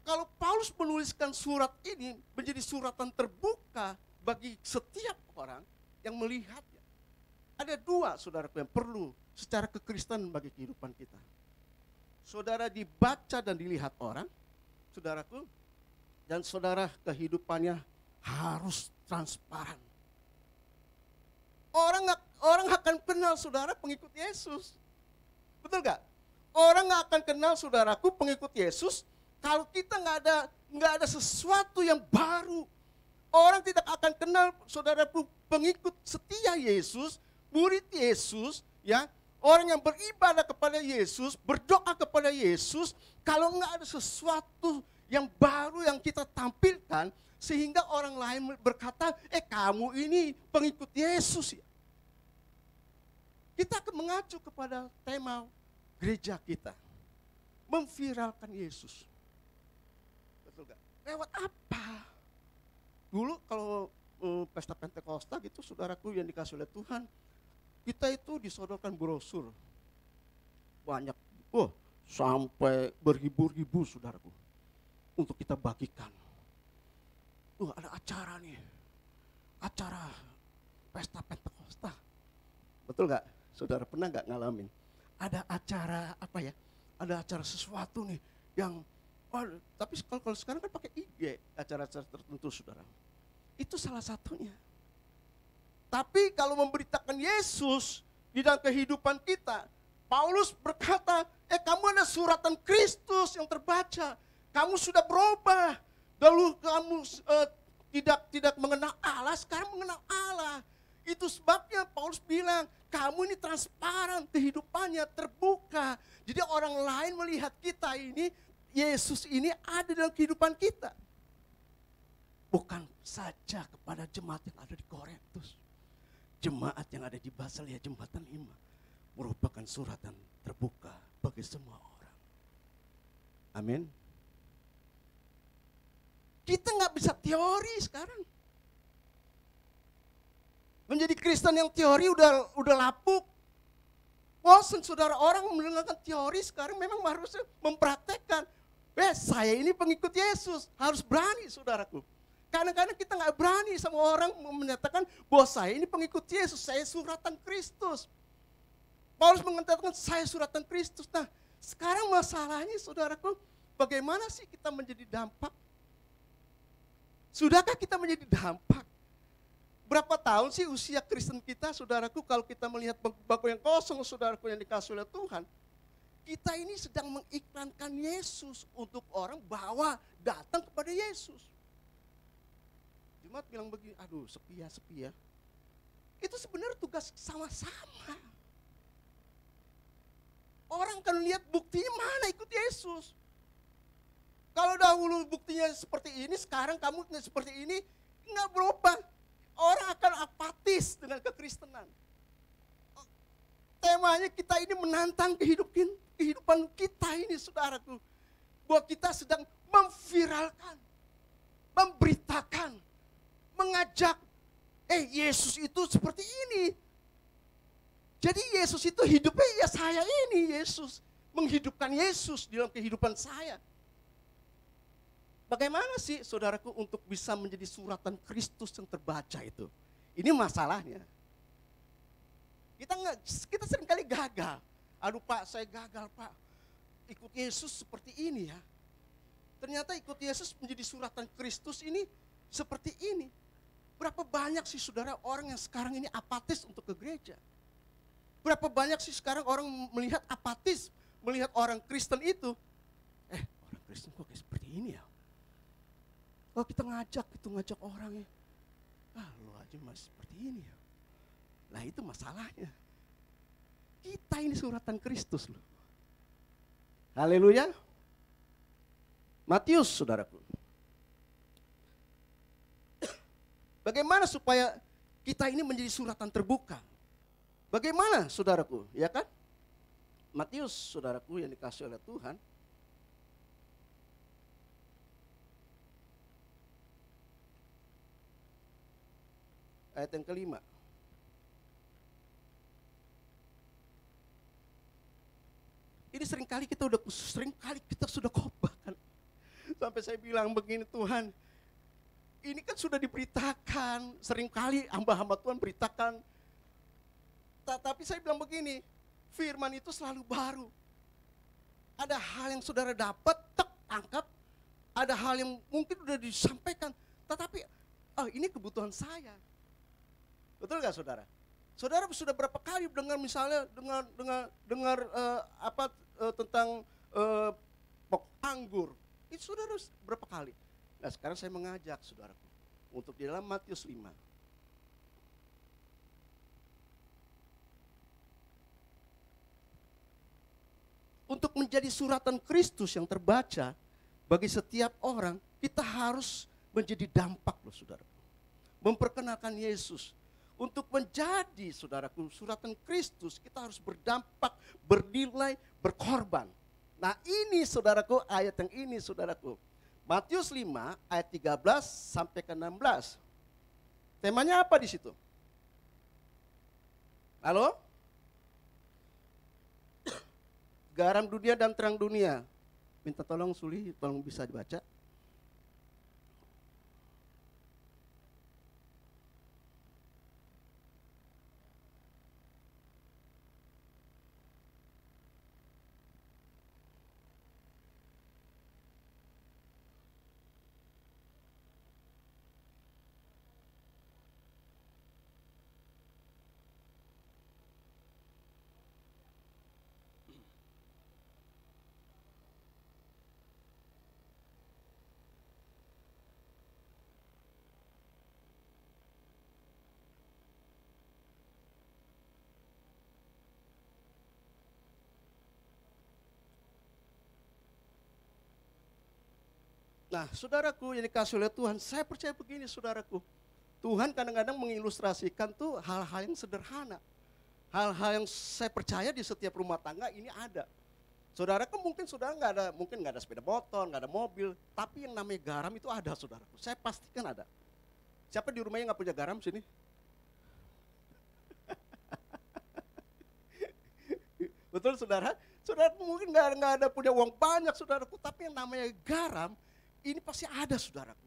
Kalau Paulus menuliskan surat ini menjadi suratan terbuka bagi setiap orang yang melihatnya. Ada dua saudaraku yang perlu secara kekristenan bagi kehidupan kita. Saudara dibaca dan dilihat orang, saudaraku, dan saudara kehidupannya harus transparan. Orang akan kenal saudara pengikut Yesus. Betul gak? Orang gak akan kenal saudaraku pengikut Yesus kalau kita nggak ada sesuatu yang baru. Orang tidak akan kenal saudaraku pengikut setia Yesus, murid Yesus, ya, orang yang beribadah kepada Yesus, berdoa kepada Yesus, kalau nggak ada sesuatu yang baru yang kita tampilkan, sehingga orang lain berkata, kamu ini pengikut Yesus ya. Kita akan mengacu kepada tema gereja kita, memviralkan Yesus. Betul gak? Lewat apa? Dulu kalau pesta Pentakosta gitu, saudaraku yang dikasih oleh Tuhan, kita itu disodorkan brosur. Banyak, sampai beribu-ribu saudaraku. Untuk kita bagikan. Ada acara nih. Acara pesta Pentakosta. Betul gak? Saudara pernah gak ngalamin? Ada acara apa ya? Ada acara sesuatu nih yang tapi kalau sekarang kan pakai IG, acara-acara tertentu saudara. Itu salah satunya. Tapi kalau memberitakan Yesus di dalam kehidupan kita, Paulus berkata, kamu ada suratan Kristus yang terbaca. Kamu sudah berubah. Dulu kamu tidak mengenal Allah, sekarang mengenal Allah. Itu sebabnya Paulus bilang, kamu ini transparan, kehidupannya terbuka. Jadi orang lain melihat kita ini, Yesus ini ada dalam kehidupan kita. Bukan saja kepada jemaat yang ada di Korintus. Jemaat yang ada di Basalia Jembatan 5 merupakan suratan terbuka bagi semua orang. Amin. Kita nggak bisa teori sekarang. Menjadi Kristen yang teori udah lapuk. Bosan saudara, orang mendengarkan teori sekarang memang harus mempraktekkan. Saya ini pengikut Yesus, harus berani saudaraku. Kadang-kadang kita nggak berani sama orang menyatakan bahwa saya ini pengikut Yesus, saya suratan Kristus. Paulus mengatakan saya suratan Kristus. Nah, sekarang masalahnya saudaraku, bagaimana sih kita menjadi dampak? Sudahkah kita menjadi dampak? Berapa tahun sih usia Kristen kita, saudaraku, kalau kita melihat bangku yang kosong, saudaraku yang dikasih oleh Tuhan. Kita ini sedang mengiklankan Yesus untuk orang bahwa datang kepada Yesus. Jemaat bilang begini, aduh sepi ya. Itu sebenarnya tugas sama-sama. Orang kan lihat buktinya mana ikut Yesus. Kalau dahulu buktinya seperti ini, sekarang kamu seperti ini, enggak berubah. Orang akan apatis dengan kekristenan. Temanya kita ini menantang kehidupan kita ini saudaraku. Bahwa kita sedang memviralkan, memberitakan, mengajak. Yesus itu seperti ini. Jadi Yesus itu hidupnya ya saya ini Yesus. Menghidupkan Yesus di dalam kehidupan saya. Bagaimana sih saudaraku untuk bisa menjadi suratan Kristus yang terbaca itu? Ini masalahnya. Kita seringkali gagal. Aduh Pak, saya gagal Pak. Ikut Yesus seperti ini ya. Ternyata ikut Yesus menjadi suratan Kristus ini seperti ini. Berapa banyak sih saudara orang yang sekarang ini apatis untuk ke gereja? Berapa banyak sih sekarang orang melihat apatis, melihat orang Kristen itu. Orang Kristen kok kayak seperti ini ya? Kalau kita ngajak orang ya. Lo aja masih seperti ini ya. Nah itu masalahnya. Kita ini suratan Kristus loh. Haleluya. Matius, saudaraku. Bagaimana supaya kita ini menjadi suratan terbuka? Bagaimana, saudaraku? Ya kan? Matius, saudaraku yang dikasih oleh Tuhan. Ayat yang kelima. Ini seringkali kita sudah khotbah kan. Sampai saya bilang begini, Tuhan, ini kan sudah diberitakan, seringkali hamba-hamba Tuhan beritakan. Tapi saya bilang begini, firman itu selalu baru. Ada hal yang saudara dapat, tangkap. Ada hal yang mungkin sudah disampaikan, tetapi ini kebutuhan saya. Betul nggak, saudara? Saudara sudah berapa kali dengar misalnya dengar tentang pokok anggur? Itu saudara berapa kali? Nah, sekarang saya mengajak saudaraku untuk di dalam Matius 5. Untuk menjadi suratan Kristus yang terbaca bagi setiap orang, kita harus menjadi dampak loh, saudaraku. Memperkenalkan Yesus. Untuk menjadi, saudaraku, suratan Kristus, kita harus berdampak, bernilai, berkorban. Nah ini, saudaraku, ayat yang ini, saudaraku. Matius 5 ayat 13 sampai ke 16. Temanya apa di situ? Halo? Garam dunia dan terang dunia. Minta tolong Suli, tolong bisa dibaca. Nah, saudaraku yang dikasih oleh Tuhan, saya percaya begini, saudaraku. Tuhan kadang-kadang mengilustrasikan tuh hal-hal yang sederhana. Hal-hal yang saya percaya di setiap rumah tangga ini ada. Saudara kan mungkin saudara mungkin nggak ada sepeda motor, nggak ada mobil, tapi yang namanya garam itu ada, saudaraku. Saya pastikan ada. Siapa di rumahnya nggak punya garam sini? Betul, saudara? Saudara mungkin nggak ada punya uang banyak, saudaraku, tapi yang namanya garam ini pasti ada, saudaraku.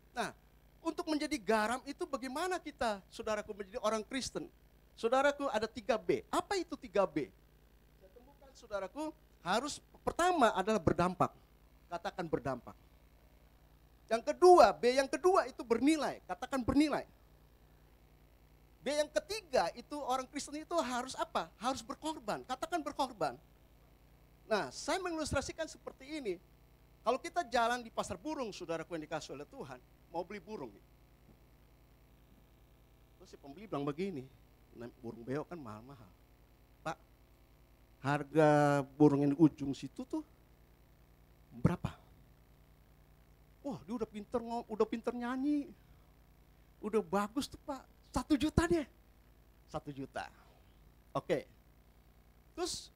Nah, untuk menjadi garam itu bagaimana kita, saudaraku, menjadi orang Kristen? Saudaraku, ada 3B. Apa itu 3B? Saya temukan, saudaraku, harus pertama adalah berdampak. Katakan berdampak. Yang kedua, B yang kedua itu bernilai. Katakan bernilai. B yang ketiga itu orang Kristen itu harus apa? Harus berkorban. Katakan berkorban. Nah, saya mengilustrasikan seperti ini. Kalau kita jalan di pasar burung, saudaraku yang dikasih oleh Tuhan, mau beli burung nih. Terus si pembeli bilang begini, burung beo kan mahal-mahal. Pak, harga burung yang di ujung situ tuh berapa? Wah, dia udah pinter nyanyi. Udah bagus tuh, Pak. 1 juta deh. 1 juta. Oke. Terus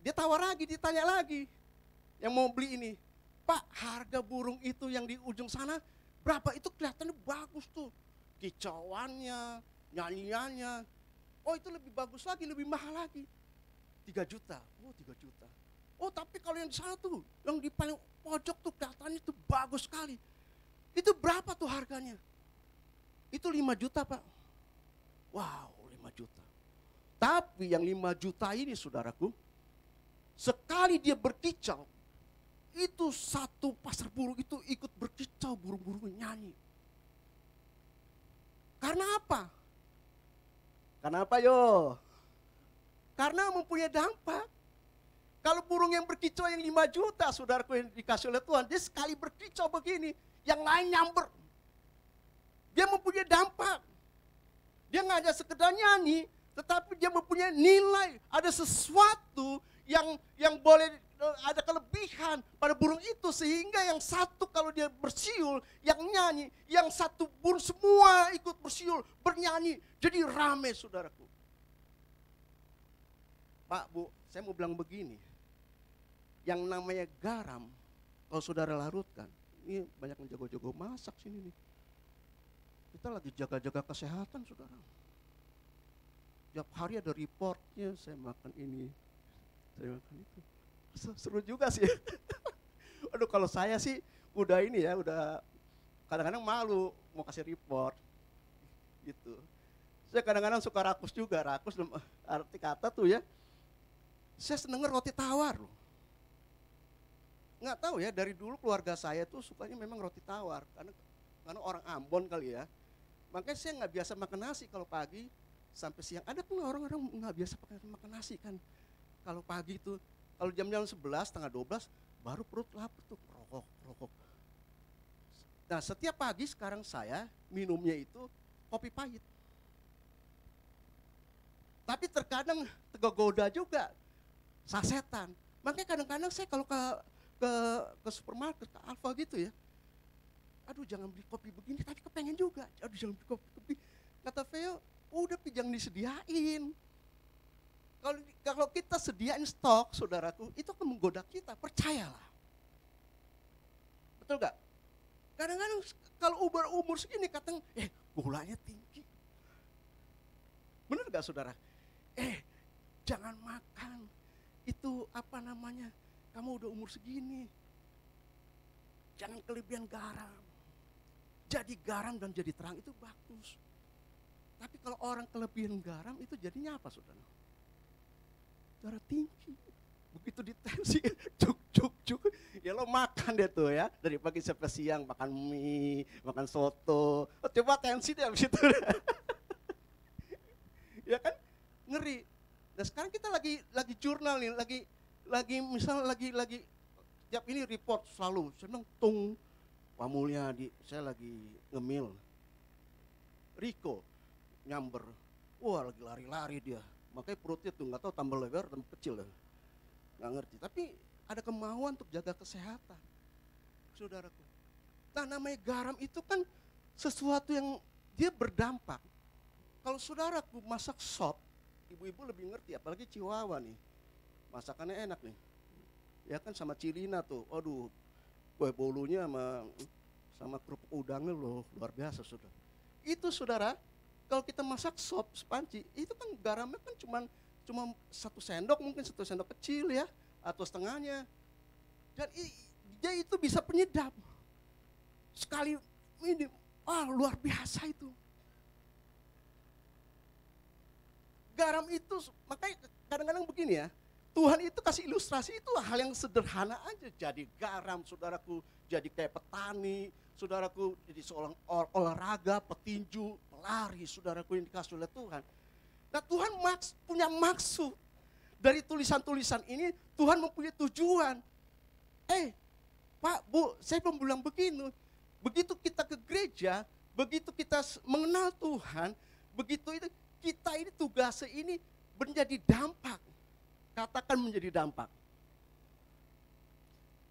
dia tawar lagi, ditanya lagi. Yang mau beli ini, Pak, harga burung itu yang di ujung sana berapa? Itu kelihatannya bagus tuh. Kicauannya, nyanyiannya. Oh, itu lebih bagus lagi, lebih mahal lagi. 3 juta. Oh, 3 juta. Oh, tapi kalau yang di sana tuh, yang di paling pojok tuh kelihatannya tuh bagus sekali. Itu berapa tuh harganya? Itu 5 juta, Pak. Wow, 5 juta. Tapi yang 5 juta ini, saudaraku, sekali dia berkicau, itu satu pasar burung itu ikut berkicau, burung-burung nyanyi. Karena apa? Karena apa, yo? Karena mempunyai dampak. Kalau burung yang berkicau yang 5 juta, saudaraku yang dikasih oleh Tuhan, dia sekali berkicau begini, yang lain nyamber. Dia mempunyai dampak. Dia nggak hanya sekedar nyanyi, tetapi dia mempunyai nilai. Ada sesuatu yang boleh ada kelebihan pada burung itu sehingga yang satu kalau dia bersiul, yang nyanyi, yang satu burung semua ikut bersiul, bernyanyi. Jadi rame saudaraku. Pak, Bu, saya mau bilang begini. Yang namanya garam, kalau saudara larutkan, ini banyak yang jago-jago masak sini nih. Kita lagi jaga-jaga kesehatan saudara. Tiap hari ada reportnya, saya makan ini, saya makan itu. Seru juga sih. Aduh kalau saya sih udah ini ya, udah kadang-kadang malu mau kasih report gitu. Saya kadang-kadang suka rakus juga, rakus arti kata tuh ya. Saya seneng roti tawar loh. Nggak tahu ya, dari dulu keluarga saya tuh sukanya memang roti tawar. Karena orang Ambon kali ya. Makanya saya nggak biasa makan nasi kalau pagi sampai siang. Ada pun orang-orang nggak biasa makan nasi kan. Kalau pagi tuh, kalau jam-jam 11, setengah 12, baru perut lapar tuh, rokok. Nah setiap pagi sekarang saya minumnya itu kopi pahit. Tapi terkadang tergoda juga, sasetan. Makanya kadang-kadang saya kalau ke supermarket, ke Alfa gitu ya, aduh jangan beli kopi begini, tapi kepengen juga. Aduh jangan beli kopi. Kata Veo, udah pijang disediain. Kalau kita sediain stok, saudaraku, itu akan menggoda kita, percayalah. Betul gak? Kadang-kadang kalau umur segini katanya, gulanya tinggi. Bener gak saudara? Jangan makan, itu apa namanya, kamu udah umur segini. Jangan kelebihan garam. Jadi garam dan jadi terang itu bagus. Tapi kalau orang kelebihan garam itu jadinya apa saudara? Darah tinggi. Begitu ditensi, cuk. Ya lo makan deh tuh ya. Dari pagi sampai siang makan mie, makan soto. Coba tensi deh abis itu. Ya kan? Ngeri. Nah sekarang kita lagi jurnal nih, lagi misalnya lagi tiap ini report selalu. Seneng tung. Pamulnya saya lagi ngemil. Riko nyamber. Wah lagi lari-lari dia. Makanya perutnya tuh nggak tahu tambah lebar tambah kecil ya. Nggak ngerti. Tapi ada kemauan untuk jaga kesehatan, saudaraku. Nah namanya garam itu kan sesuatu yang dia berdampak. Kalau saudaraku masak sop, ibu-ibu lebih ngerti, apalagi Chihuahua nih. Masakannya enak nih. Ya kan sama Cilina tuh, aduh kue bolunya sama kerupuk udangnya loh, luar biasa saudara. Itu saudara, kalau kita masak sop sepanci, itu kan garamnya kan cuma 1 sendok, mungkin 1 sendok kecil ya, atau setengahnya. Dan dia itu bisa penyedap. Sekali ini, luar biasa itu. Garam itu, makanya kadang-kadang begini ya, Tuhan itu kasih ilustrasi itu hal yang sederhana aja. Jadi garam, saudaraku, jadi kayak petani, saudaraku jadi seorang olahraga, petinju, pelari, saudaraku yang dikasih oleh Tuhan. Nah Tuhan punya maksud. Dari tulisan-tulisan ini Tuhan mempunyai tujuan. Pak, Bu, saya belum bilang begini. Begitu kita ke gereja, begitu kita mengenal Tuhan, begitu itu kita ini tugasnya ini menjadi dampak. Katakan menjadi dampak.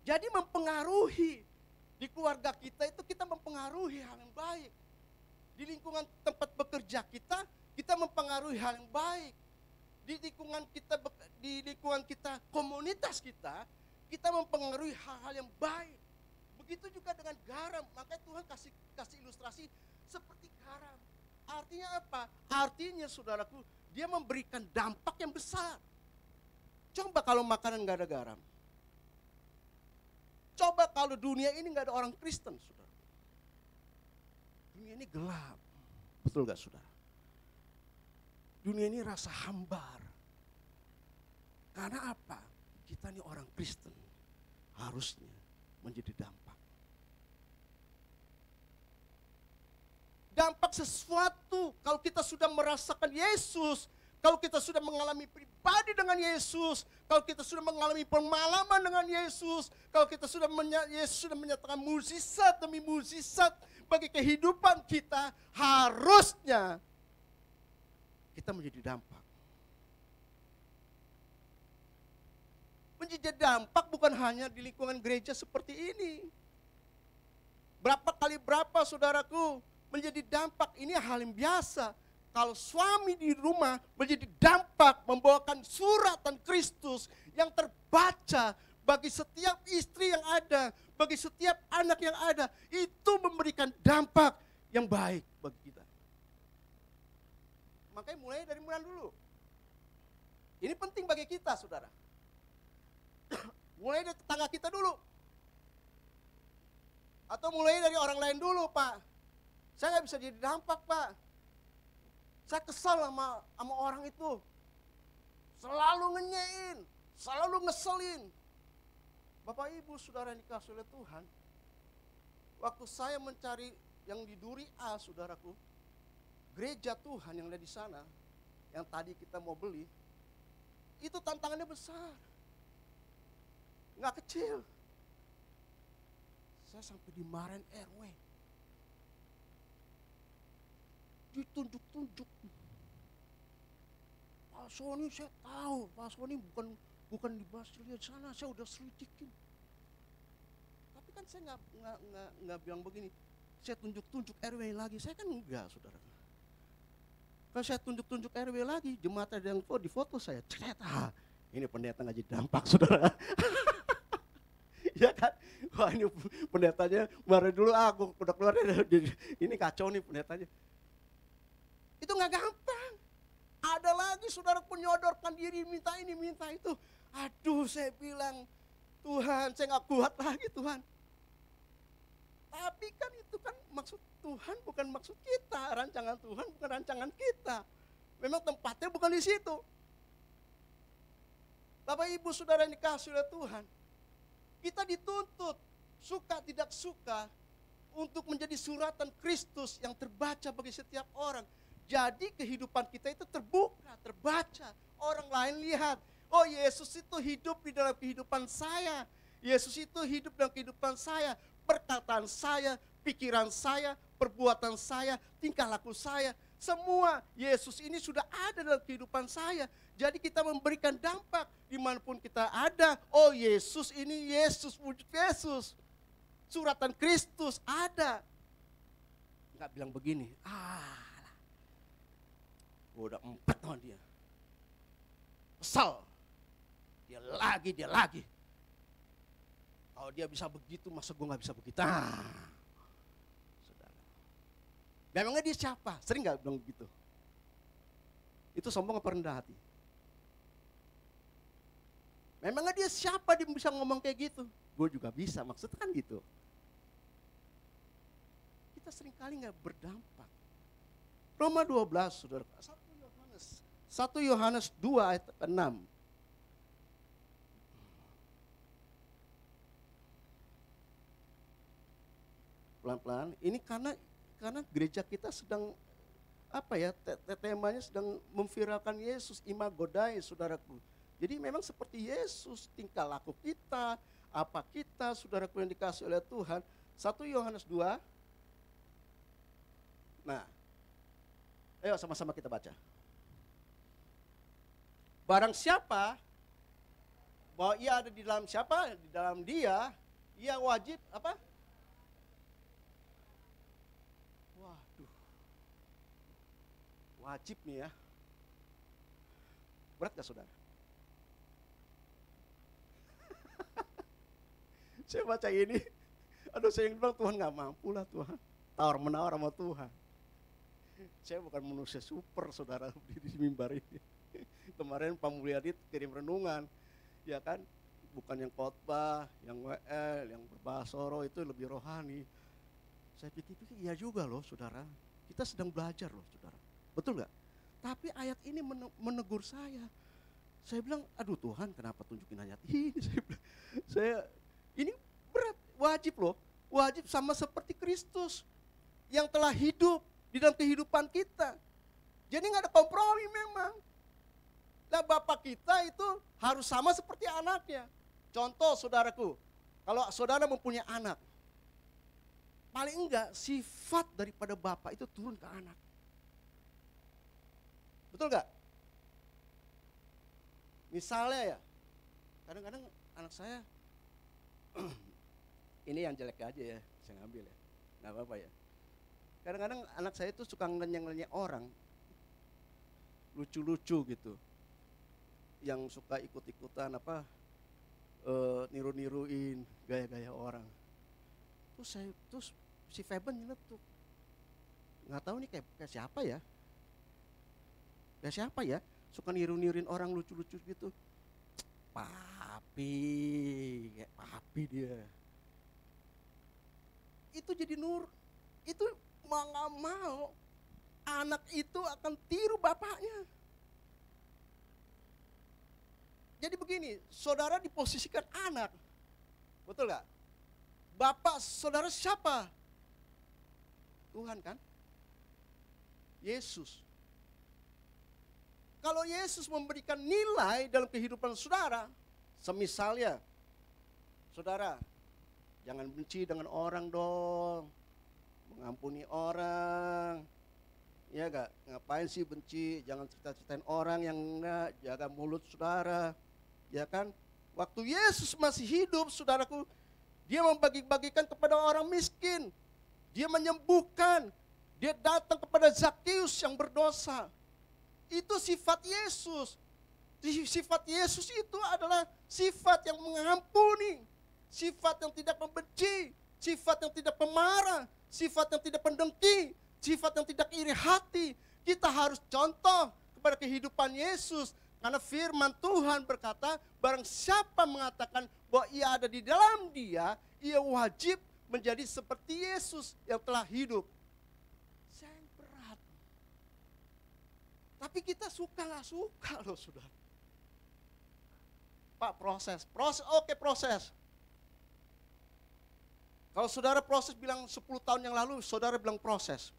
Jadi mempengaruhi. Di keluarga kita itu kita mempengaruhi hal yang baik. Di lingkungan tempat bekerja kita mempengaruhi hal yang baik. Di lingkungan kita, komunitas kita mempengaruhi hal-hal yang baik. Begitu juga dengan garam. Makanya Tuhan kasih ilustrasi seperti garam. Artinya apa? Artinya saudaraku, dia memberikan dampak yang besar. Coba kalau makanan gak ada garam. Coba kalau dunia ini gak ada orang Kristen, saudara. Dunia ini gelap. Betul gak saudara? Dunia ini rasa hambar. Karena apa? Kita ini orang Kristen. Harusnya menjadi dampak. Dampak sesuatu kalau kita sudah merasakan Yesus, kalau kita sudah mengalami pribadi dengan Yesus, kalau kita sudah mengalami pengalaman dengan Yesus, kalau kita Yesus sudah menyatakan mukjizat demi mukjizat bagi kehidupan kita, harusnya kita menjadi dampak. Menjadi menjadi dampak bukan hanya di lingkungan gereja seperti ini. Berapa saudaraku menjadi dampak, ini hal yang biasa. Kalau suami di rumah menjadi dampak membawakan suratan Kristus yang terbaca bagi setiap istri yang ada, bagi setiap anak yang ada, itu memberikan dampak yang baik bagi kita. Makanya mulai dari mulai dulu. Ini penting bagi kita, saudara. Mulai dari tetangga kita dulu. Atau mulai dari orang lain dulu, Pak. Saya nggak bisa jadi dampak, Pak. Saya kesal sama orang itu. Selalu ngenyein, selalu ngeselin. Bapak Ibu saudara yang dikasihi oleh Tuhan. Waktu saya mencari yang di Duri A, saudaraku. Gereja Tuhan yang ada di sana, yang tadi kita mau beli, itu tantangannya besar. Nggak kecil. Saya sampai dimarahin RW. Ditunjuk-tunjuk. Pak Sony saya tahu, Pak Sony bukan dibahas di sana, saya udah selidikin. Tapi kan saya nggak bilang begini, saya tunjuk-tunjuk RW lagi, saya kan enggak, saudara. Kalau saya tunjuk-tunjuk RW lagi, jemaat ada yang di foto saya, cerita, ini pendeta nggak jadi dampak, saudara. Ya kan, wah ini pendetanya kemarin dulu aku udah keluar ini kacau nih pendetanya. Itu nggak gampang. Ada lagi saudara menyodorkan diri, minta ini minta itu. Aduh, saya bilang Tuhan, saya nggak kuat lagi Tuhan. Tapi kan itu kan maksud Tuhan bukan maksud kita, rancangan Tuhan bukan rancangan kita. Memang tempatnya bukan di situ. Bapak Ibu saudara yang dikasihi oleh Tuhan, kita dituntut, suka tidak suka, untuk menjadi suratan Kristus yang terbaca bagi setiap orang. Jadi kehidupan kita itu terbuka, terbaca. Orang lain lihat, oh Yesus itu hidup di dalam kehidupan saya. Yesus itu hidup dalam kehidupan saya. Perkataan saya, pikiran saya, perbuatan saya, tingkah laku saya. Semua Yesus ini sudah ada dalam kehidupan saya. Jadi kita memberikan dampak dimanapun kita ada. Oh Yesus ini Yesus, wujud Yesus. Suratan Kristus ada. Enggak bilang begini, udah 4 tahun dia. Kesal. Dia lagi. Kalau dia bisa begitu, masa gue gak bisa begitu? Saudara. Memangnya dia siapa? Sering gak bilang begitu? Itu sombong apa rendah hati? Memangnya dia siapa dia bisa ngomong kayak gitu? Gue juga bisa, maksudnya kan gitu. Kita seringkali gak berdampak. Roma 12, saudara. 1 Yohanes 2 ayat 6. Pelan-pelan, ini karena gereja kita sedang temanya sedang memviralkan Yesus, imago Dei, saudaraku. Jadi memang seperti Yesus, tingkah laku kita, apa kita, saudaraku yang dikasihi oleh Tuhan. 1 Yohanes 2. Nah, ayo sama-sama kita baca. Barang siapa bahwa ia ada di dalam siapa? Di dalam dia, ia wajib apa? Waduh. Wajib nih ya. Berat gak saudara? Saya baca ini, aduh saya bilang Tuhan gak mampu lah Tuhan. Tawar-menawar sama Tuhan. Saya bukan manusia super saudara di mimbar ini. Kemarin Pak Mulyadi kirim renungan, ya kan, bukan yang khotbah, yang WL, yang berbahasa roh itu lebih rohani. Saya pikir-pikir iya juga loh saudara, kita sedang belajar loh saudara, betul gak? Tapi ayat ini menegur saya. Saya bilang, aduh Tuhan kenapa tunjukin ayat ini? Ini berat, wajib loh, wajib sama seperti Kristus yang telah hidup di dalam kehidupan kita. Jadi gak ada kompromi memang. Nah bapak kita itu harus sama seperti anaknya. Contoh saudaraku, kalau saudara mempunyai anak, paling enggak sifat daripada bapak itu turun ke anak. Betul enggak? Misalnya ya, Kadang-kadang anak saya ini yang jelek aja ya, saya ngambil ya, nggak apa-apa ya. Kadang-kadang anak saya itu suka ngenyek-ngenyek orang, lucu-lucu gitu, yang suka ikut-ikutan niru-niruin gaya-gaya orang. Terus si Feben nyeletuk, nggak tahu nih kayak siapa ya, suka niru-niruin orang lucu-lucu gitu. Papi, kayak papi dia. Itu jadi itu mau nggak mau anak itu akan tiru bapaknya. Jadi begini, saudara diposisikan anak, betul nggak? Bapak saudara siapa? Tuhan kan? Yesus. Kalau Yesus memberikan nilai dalam kehidupan saudara, semisalnya, saudara, jangan benci dengan orang dong, mengampuni orang, ya gak? Ngapain sih benci? Jangan cerita-ceritain orang yang enggak, jaga mulut saudara, ya kan? Waktu Yesus masih hidup, saudaraku, dia membagi-bagikan kepada orang miskin, dia menyembuhkan, dia datang kepada Zakheus yang berdosa. Itu sifat Yesus. Sifat Yesus itu adalah sifat yang mengampuni, sifat yang tidak membenci, sifat yang tidak pemarah, sifat yang tidak pendengki, sifat yang tidak iri hati. Kita harus contoh kepada kehidupan Yesus. Karena firman Tuhan berkata, barang siapa mengatakan bahwa ia ada di dalam dia, ia wajib menjadi seperti Yesus yang telah hidup. Sayang berat. Tapi kita suka nggak suka loh saudara. Pak proses, oke proses. Kalau saudara proses bilang 10 tahun yang lalu, saudara bilang proses.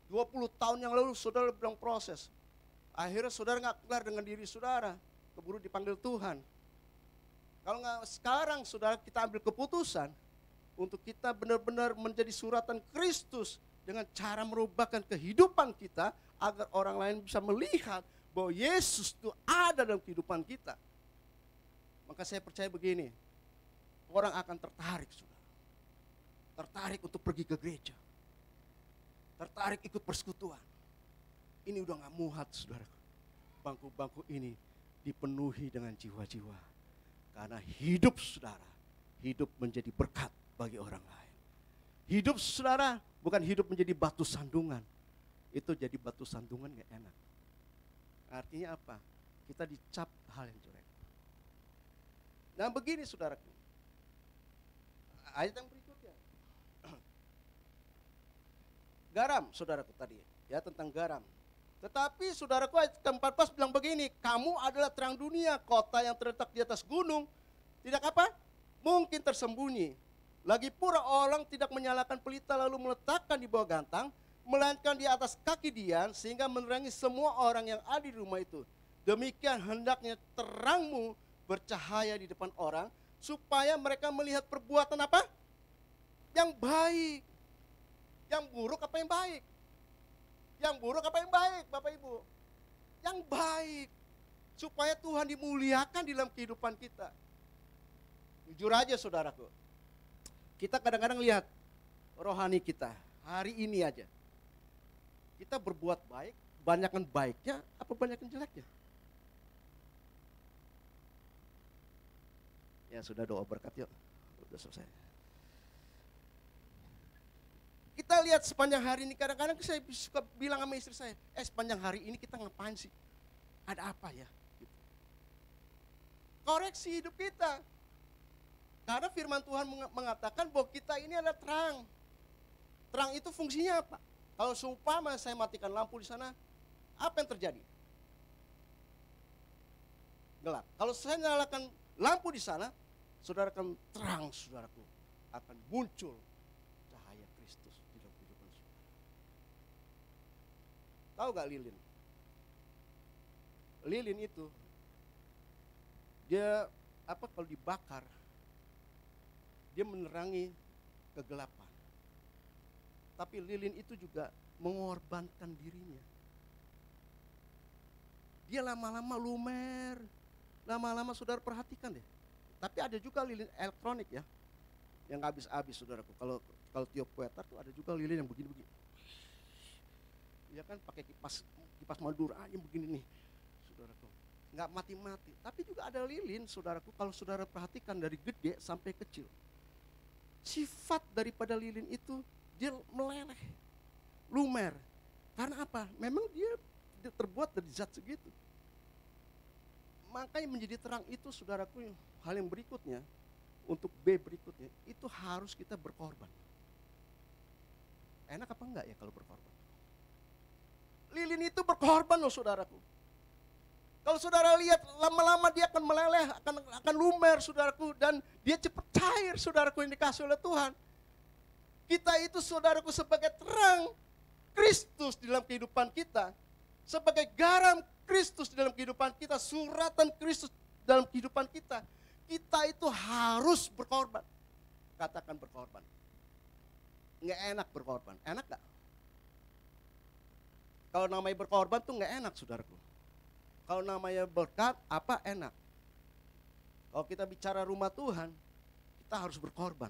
20 tahun yang lalu saudara bilang proses. Akhirnya saudara nggak kelar dengan diri saudara, keburu dipanggil Tuhan. Kalau nggak sekarang saudara kita ambil keputusan untuk kita benar-benar menjadi suratan Kristus dengan cara merubahkan kehidupan kita agar orang lain bisa melihat bahwa Yesus itu ada dalam kehidupan kita. Maka saya percaya begini, orang akan tertarik saudara. Tertarik untuk pergi ke gereja. Tertarik ikut persekutuan. Ini udah gak muat saudara. Bangku-bangku ini dipenuhi dengan jiwa-jiwa. Karena hidup saudara, hidup menjadi berkat bagi orang lain. Hidup saudara bukan hidup menjadi batu sandungan. Itu jadi batu sandungan gak enak. Artinya apa? Kita dicap hal yang jelek. Nah begini saudaraku. Ayat yang berikutnya. Garam saudaraku tadi. Ya tentang garam. Tetapi saudaraku ayat ke-14 bilang begini. Kamu adalah terang dunia, kota yang terletak di atas gunung. Tidak apa? Mungkin tersembunyi. Lagi pula orang tidak menyalakan pelita lalu meletakkan di bawah gantang, melainkan di atas kaki dian sehingga menerangi semua orang yang ada di rumah itu. Demikian hendaknya terangmu bercahaya di depan orang supaya mereka melihat perbuatan apa? Yang baik. Yang buruk apa yang baik? Yang buruk apa yang baik, Bapak Ibu? Yang baik. Supaya Tuhan dimuliakan di dalam kehidupan kita. Jujur aja saudaraku. Kita kadang-kadang lihat rohani kita hari ini aja. Kita berbuat baik, banyakkan baiknya apa banyakkan jeleknya? Ya sudah doa berkat yuk. Sudah selesai. Kita lihat sepanjang hari ini, kadang-kadang saya suka bilang sama istri saya, sepanjang hari ini kita ngapain sih? Ada apa ya? Gitu. Koreksi hidup kita. Karena firman Tuhan mengatakan bahwa kita ini adalah terang. Terang itu fungsinya apa? Kalau seumpama saya matikan lampu di sana, apa yang terjadi? Gelap. Kalau saya nyalakan lampu di sana, saudara akan terang, saudaraku. Akan muncul cahaya Kristus di dalam kehidupan saudara. Tahu gak lilin? Lilin itu, dia kalau dibakar, dia menerangi kegelapan. Tapi lilin itu juga mengorbankan dirinya. Dia lama-lama lumer, Lama-lama saudara perhatikan deh. Tapi ada juga lilin elektronik ya, yang nggak habis-habis saudaraku. Kalau tiup kuetar tuh ada juga lilin yang begini-begini. Ya kan pakai kipas Madura aja begini nih, saudaraku. Nggak mati-mati. Tapi juga ada lilin, saudaraku. Kalau saudara perhatikan dari gede sampai kecil, sifat daripada lilin itu dia meleleh, lumer. Karena apa? Memang dia terbuat dari zat segitu. Makanya menjadi terang itu, saudaraku, hal yang berikutnya, untuk B berikutnya, itu harus kita berkorban. Enak apa enggak ya kalau berkorban? Lilin itu berkorban loh, saudaraku. Kalau saudara lihat, lama-lama dia akan meleleh, akan lumer, saudaraku, dan dia cepat cair, saudaraku, yang dikasih oleh Tuhan. Kita itu, saudaraku, sebagai terang Kristus di dalam kehidupan kita, sebagai garam Kristus di dalam kehidupan kita, suratan Kristus dalam kehidupan kita, kita itu harus berkorban. Katakan berkorban. Nggak enak berkorban, enak gak? Kalau namanya berkorban tuh nggak enak, saudaraku. Kalau namanya berkat, apa enak? Kalau kita bicara rumah Tuhan, kita harus berkorban.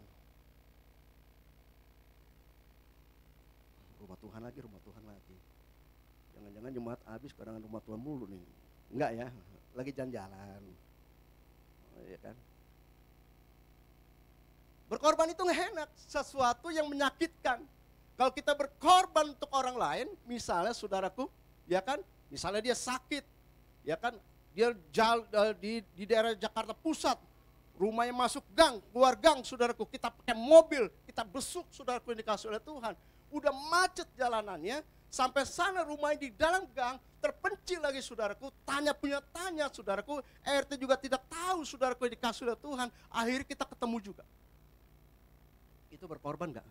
Rumah Tuhan lagi. Jangan-jangan jemaat habis kadang rumah Tuhan mulu nih. Enggak ya, lagi jalan-jalan. Oh, iya kan? Berkorban itu nggak enak, sesuatu yang menyakitkan. Kalau kita berkorban untuk orang lain, misalnya saudaraku, ya kan, misalnya dia sakit, ya kan, dia di daerah Jakarta Pusat, rumahnya masuk gang, keluar gang, saudaraku, kita pakai mobil, kita besuk, saudaraku, yang dikasih oleh Tuhan. Udah macet jalanannya, sampai sana rumahnya di dalam gang, terpencil lagi, saudaraku, tanya, saudaraku, RT juga tidak tahu, saudaraku, yang dikasih oleh Tuhan, akhirnya kita ketemu juga. Itu berkorban gak?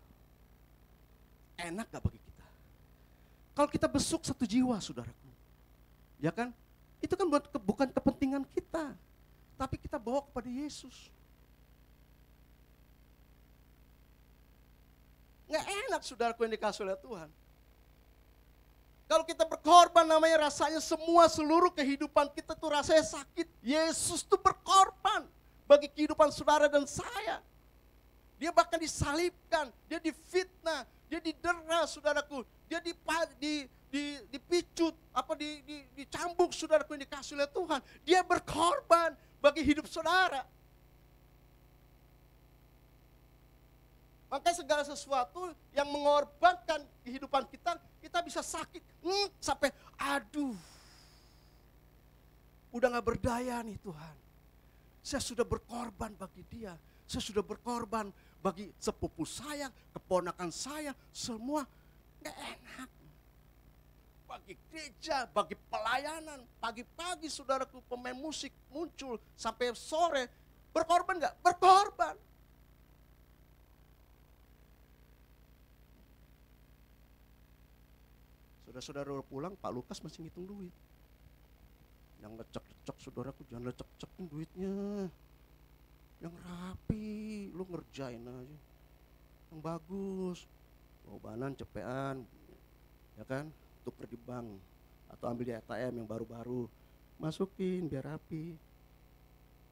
Enak gak bagi kita? Kalau kita besuk satu jiwa, saudaraku, ya kan? Itu kan bukan kepentingan kita, tapi kita bawa kepada Yesus. Nggak enak, saudaraku, yang dikasih oleh Tuhan. Kalau kita berkorban, namanya rasanya seluruh kehidupan kita tuh rasanya sakit. Yesus tuh berkorban bagi kehidupan saudara dan saya. Dia bahkan disalibkan, dia difitnah, dia didera, saudaraku. Dia dipicut, dicambuk, saudaraku, yang dikasih oleh Tuhan. Dia berkorban bagi hidup saudara. Makanya segala sesuatu yang mengorbankan kehidupan kita, kita bisa sakit. Sampai aduh, udah gak berdaya nih Tuhan. Saya sudah berkorban bagi dia. Saya sudah berkorban bagi sepupu saya, keponakan saya, semua gak enak. Bagi gereja, bagi pelayanan, pagi-pagi saudaraku pemain musik muncul sampai sore. Berkorban gak? Berkorban. Saudara-saudara pulang, Pak Lukas masih ngitung duit. Yang lecek-lecek, saudaraku, jangan lecek-lecekin duitnya. Yang rapi, lu ngerjain aja. Yang bagus, bawanan, cepean, ya kan, tuker di bank. Atau ambil di ATM yang baru-baru, masukin biar rapi.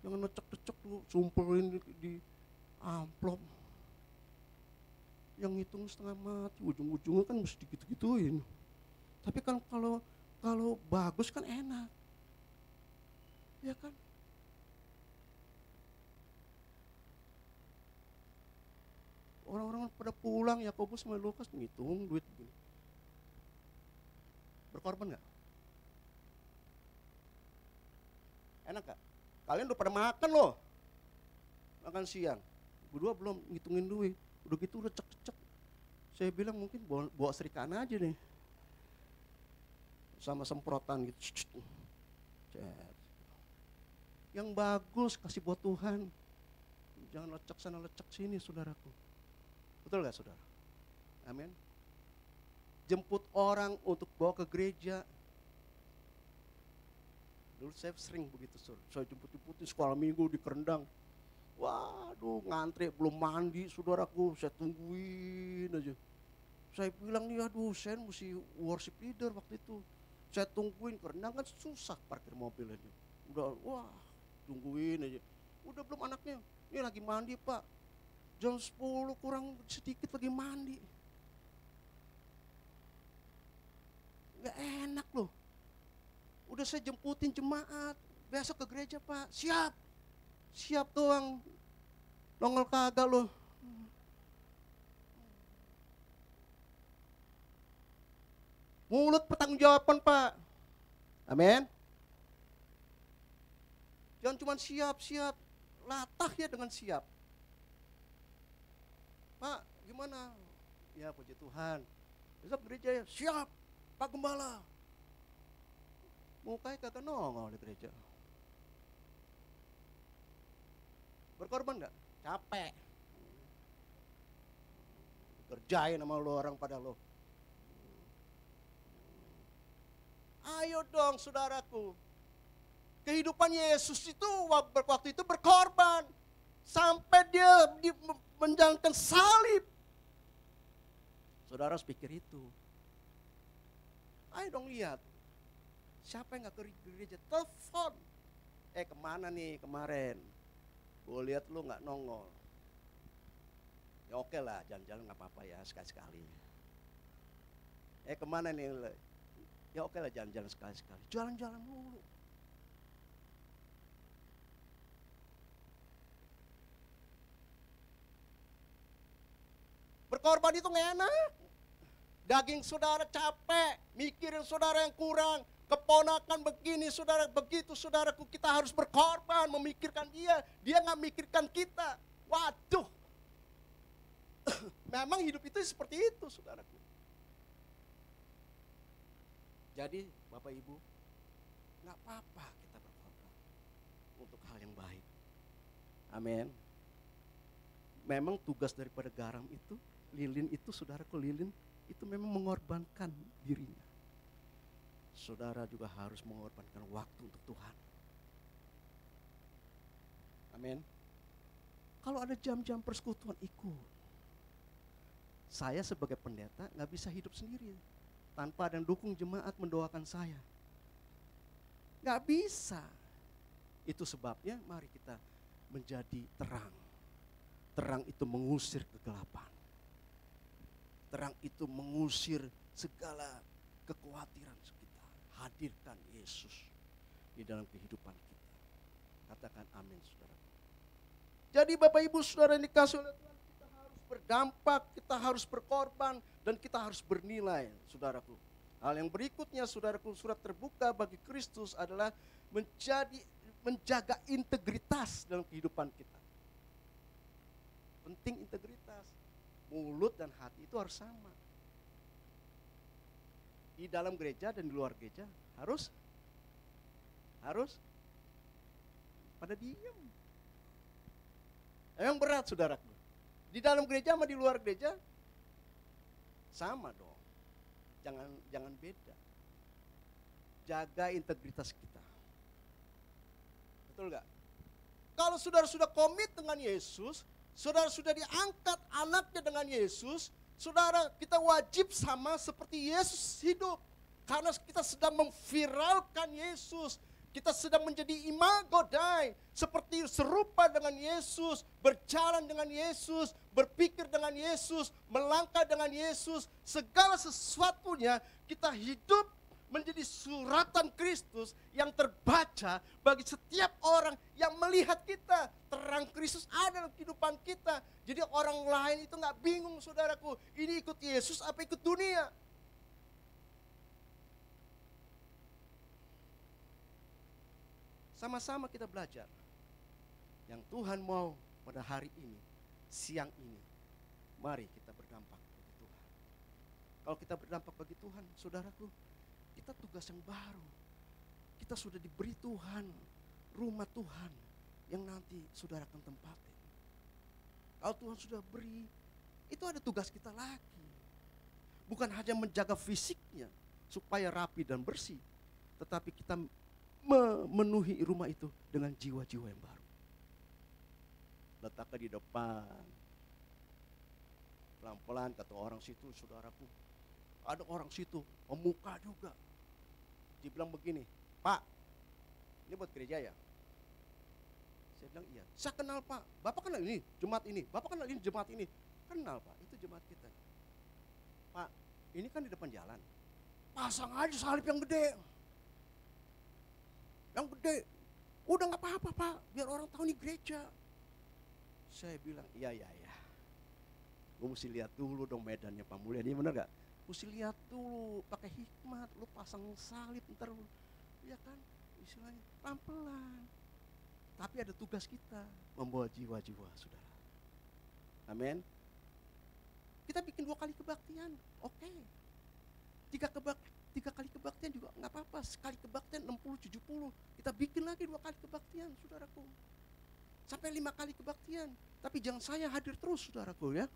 Jangan lecek-lecek lu, sumpelin di amplop. Yang hitung setengah mati, ujung-ujungnya kan mesti gitu-gituin. Tapi kan kalau bagus kan enak. Ya kan? Orang-orang pada pulang, Yakobus sama Lukas ngitung duit begini. Berkorban gak? Enak gak? Kalian udah pada makan loh. Makan siang. Berdua belum ngitungin duit. Udah gitu udah cek-cek. Saya bilang mungkin bawa serikana aja nih. Sama semprotan gitu. Yang bagus kasih buat Tuhan. Jangan lecek sana lecek sini, saudaraku. Betul gak, saudara? Amin. Jemput orang untuk bawa ke gereja. Dulu saya sering begitu, saya jemput-jemputin sekolah minggu di Kerendang. Waduh, ngantri belum mandi, saudaraku, saya tungguin aja. Saya bilang nih, aduh, saya mesti worship leader waktu itu. Saya tungguin, Kerendang kan susah parkir mobil ini. Udah, wah, tungguin aja. Udah belum anaknya? Ini lagi mandi Pak. Jam 10 kurang sedikit lagi mandi. Gak enak loh. Udah saya jemputin jemaat. Besok ke gereja Pak. Siap. Siap doang. Nongol kagak loh. Mulut pertanggungjawaban Pak. Amin. Jangan cuma siap-siap. Latah ya dengan siap. Pak, gimana? Ya puji Tuhan. Besok gereja ya, siap. Pak Gembala. Mukanya kagak nongol di gereja. Berkorban enggak? Capek. Kerjain sama lo orang pada lo. Ayo dong saudaraku. Kehidupan Yesus itu waktu itu berkorban. Sampai dia menjalankan salib. Saudara harus pikir itu. Ayo dong lihat. Siapa yang gak ke gereja? Telepon. Kemana nih kemarin? Gue lihat lu gak nongol. Ya oke lah, jalan-jalan gak apa-apa ya sekali-sekali. Kemana nih? Ya oke lah jalan-jalan sekali-sekali. Jalan-jalan dulu. Berkorban itu gak enak. Daging saudara capek, mikirin saudara yang kurang. Keponakan begini saudara, begitu saudaraku, kita harus berkorban, memikirkan dia. Dia gak mikirkan kita. Waduh. Memang hidup itu seperti itu saudaraku. Jadi Bapak Ibu, gak apa-apa kita berkorban untuk hal yang baik. Amin. Memang tugas daripada garam itu, lilin itu saudaraku, lilin itu memang mengorbankan dirinya. Saudara juga harus mengorbankan waktu untuk Tuhan. Amin. Kalau ada jam-jam persekutuan ikut. Saya sebagai pendeta gak bisa hidup sendiri tanpa ada yang dukung jemaat mendoakan saya. Gak bisa. Itu sebabnya mari kita menjadi terang. Terang itu mengusir kegelapan. Terang itu mengusir segala kekhawatiran kita. Hadirkan Yesus di dalam kehidupan kita. Katakan amin saudara. Jadi Bapak Ibu saudara yang dikasih oleh Tuhan, kita harus berdampak, kita harus berkorban, dan kita harus bernilai saudaraku. Hal yang berikutnya saudaraku, surat terbuka bagi Kristus adalah menjaga integritas dalam kehidupan kita. Penting integritas. Mulut dan hati itu harus sama. Di dalam gereja dan di luar gereja harus pada diam. Yang berat saudaraku. Di dalam gereja sama di luar gereja sama dong. Jangan beda. Jaga integritas kita. Betul gak? Kalau saudara sudah komit dengan Yesus, saudara sudah diangkat anaknya dengan Yesus, saudara kita wajib sama seperti Yesus hidup. Karena kita sedang memviralkan Yesus. Kita sedang menjadi imago Dei, seperti serupa dengan Yesus, berjalan dengan Yesus, berpikir dengan Yesus, melangkah dengan Yesus. Segala sesuatunya kita hidup menjadi suratan Kristus yang terbaca bagi setiap orang yang melihat kita. Terang Kristus ada dalam kehidupan kita. Jadi orang lain itu gak bingung saudaraku, ini ikut Yesus apa ikut dunia. Sama-sama kita belajar. Yang Tuhan mau pada hari ini, siang ini, mari kita berdampak bagi Tuhan. Kalau kita berdampak bagi Tuhan, saudaraku, kita tugas yang baru. Kita sudah diberi Tuhan, rumah Tuhan yang nanti saudara akan tempatin. Kalau Tuhan sudah beri, itu ada tugas kita lagi. Bukan hanya menjaga fisiknya supaya rapi dan bersih, tetapi kita memenuhi rumah itu dengan jiwa-jiwa yang baru. Letakkan di depan. Pelan-pelan kata orang situ, saudaraku. Ada orang situ, pemuka juga. Dibilang begini, Pak, ini buat gereja ya? Saya bilang iya. Saya kenal Pak. Bapak kenal ini jemaat ini. Bapak kenal ini jemaat ini. Kenal Pak. Itu jemaat kita. Pak, ini kan di depan jalan. Pasang aja salib yang gede. Yang gede. Udah nggak apa-apa Pak. Biar orang tahu ini gereja. Saya bilang iya. Gue mesti lihat dulu dong medannya Pak Mulya. Ini benar gak? Mesti lihat dulu. Pakai hikmat. Lu pasang salib ntar. Ya kan? Istilahnya pelan-pelan. Tapi ada tugas kita. Membawa jiwa-jiwa saudara. Amin. Kita bikin 2 kali kebaktian. Oke. 3 kali kebaktian juga nggak apa-apa. Sekali kebaktian 60-70. Kita bikin lagi 2 kali kebaktian saudaraku. Sampai 5 kali kebaktian. Tapi jangan saya hadir terus saudaraku ya.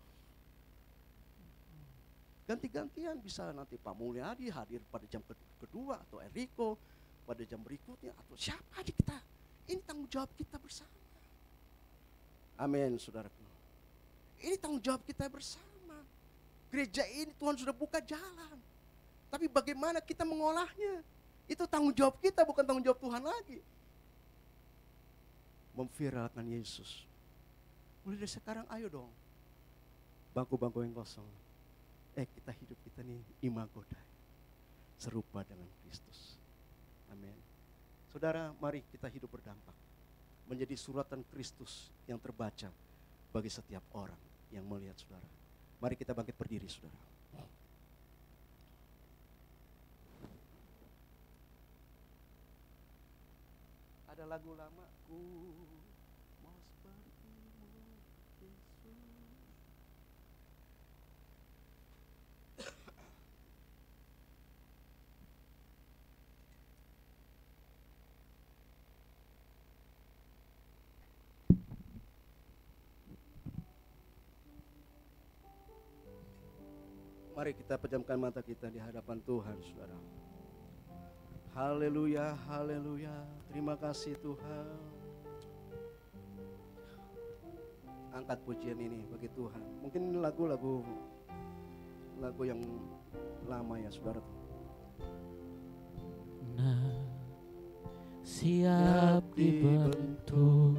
Ganti-gantian bisa nanti Pak Mulyadi hadir pada jam kedua atau Enrico pada jam berikutnya atau siapa aja kita. Ini tanggung jawab kita bersama. Amin saudaraku. Ini tanggung jawab kita bersama. Gereja ini Tuhan sudah buka jalan. Tapi bagaimana kita mengolahnya? Itu tanggung jawab kita, bukan tanggung jawab Tuhan lagi. Memviralkan Yesus. Mulai dari sekarang ayo dong. Bangku-bangku yang kosong. Kita hidup kita nih imago Dei. Serupa dengan Kristus. Amin. Saudara, mari kita hidup berdampak. Menjadi suratan Kristus yang terbaca bagi setiap orang yang melihat saudara. Mari kita bangkit berdiri saudara. Ada lagu lama, ku mau sepertimu Yesus. Mari kita pejamkan mata kita di hadapan Tuhan, saudara. Haleluya, haleluya. Terima kasih Tuhan. Angkat pujian ini bagi Tuhan. Mungkin lagu yang lama ya, saudara. Nah, siap dibentuk,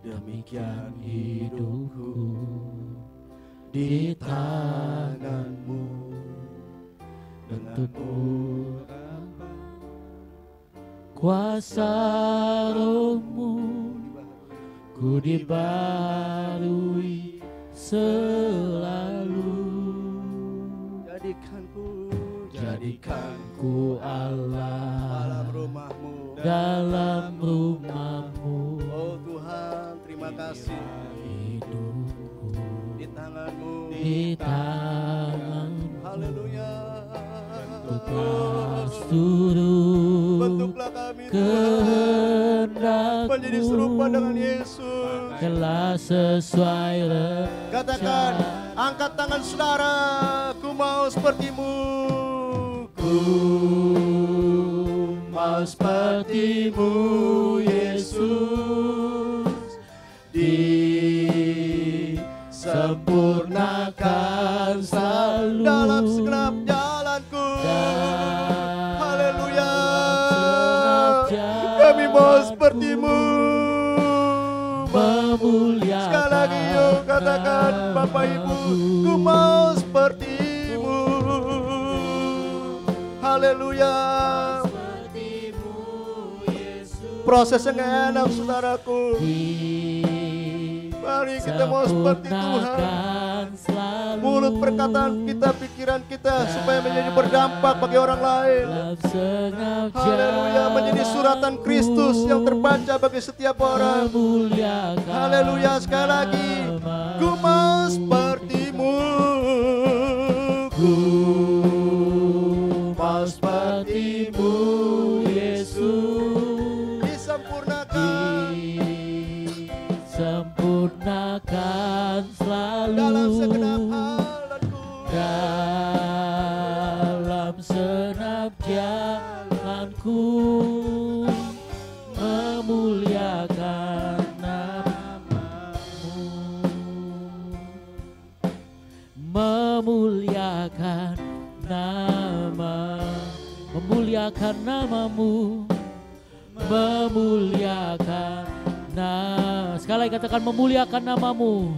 demikian hidupku di tanganmu, bentukku kuasa rohmu, ku dibarui selalu. Jadikanku Allah dalam rumahmu. Oh Tuhan, terima kasih. Hidupku Di tanganmu. di tanganmu. Haleluya. Bentuklah seluruh Bentuklah kami Tuhan. kehendakmu Menjadi serupa dengan Yesus. telah sesuai Katakan, angkat tangan saudara. Ku mau sepertimu. Ku mau sepertimu Yesus, disempurnakan selalu Dalam segenap jalanku. Haleluya. Kami mau sepertimu. memuliakan Sekali lagi yuk katakan Bapak Ibu, ku mau sepertimu. Haleluya. Prosesnya gak enak saudaraku. Mari kita mau seperti Tuhan. Mulut perkataan kita, pikiran kita supaya menjadi berdampak bagi orang lain. Haleluya, menjadi suratan Kristus yang terbaca bagi setiap orang. Haleluya, sekali lagi. Ku mau sepertimu. Ku mau sepertimu Yesus. Disempurnakan selalu Dalam segenap halanku. Dalam senap jalanku, memuliakan namamu, memuliakan namamu, memuliakan Nah, sekali lagi katakan memuliakan namamu.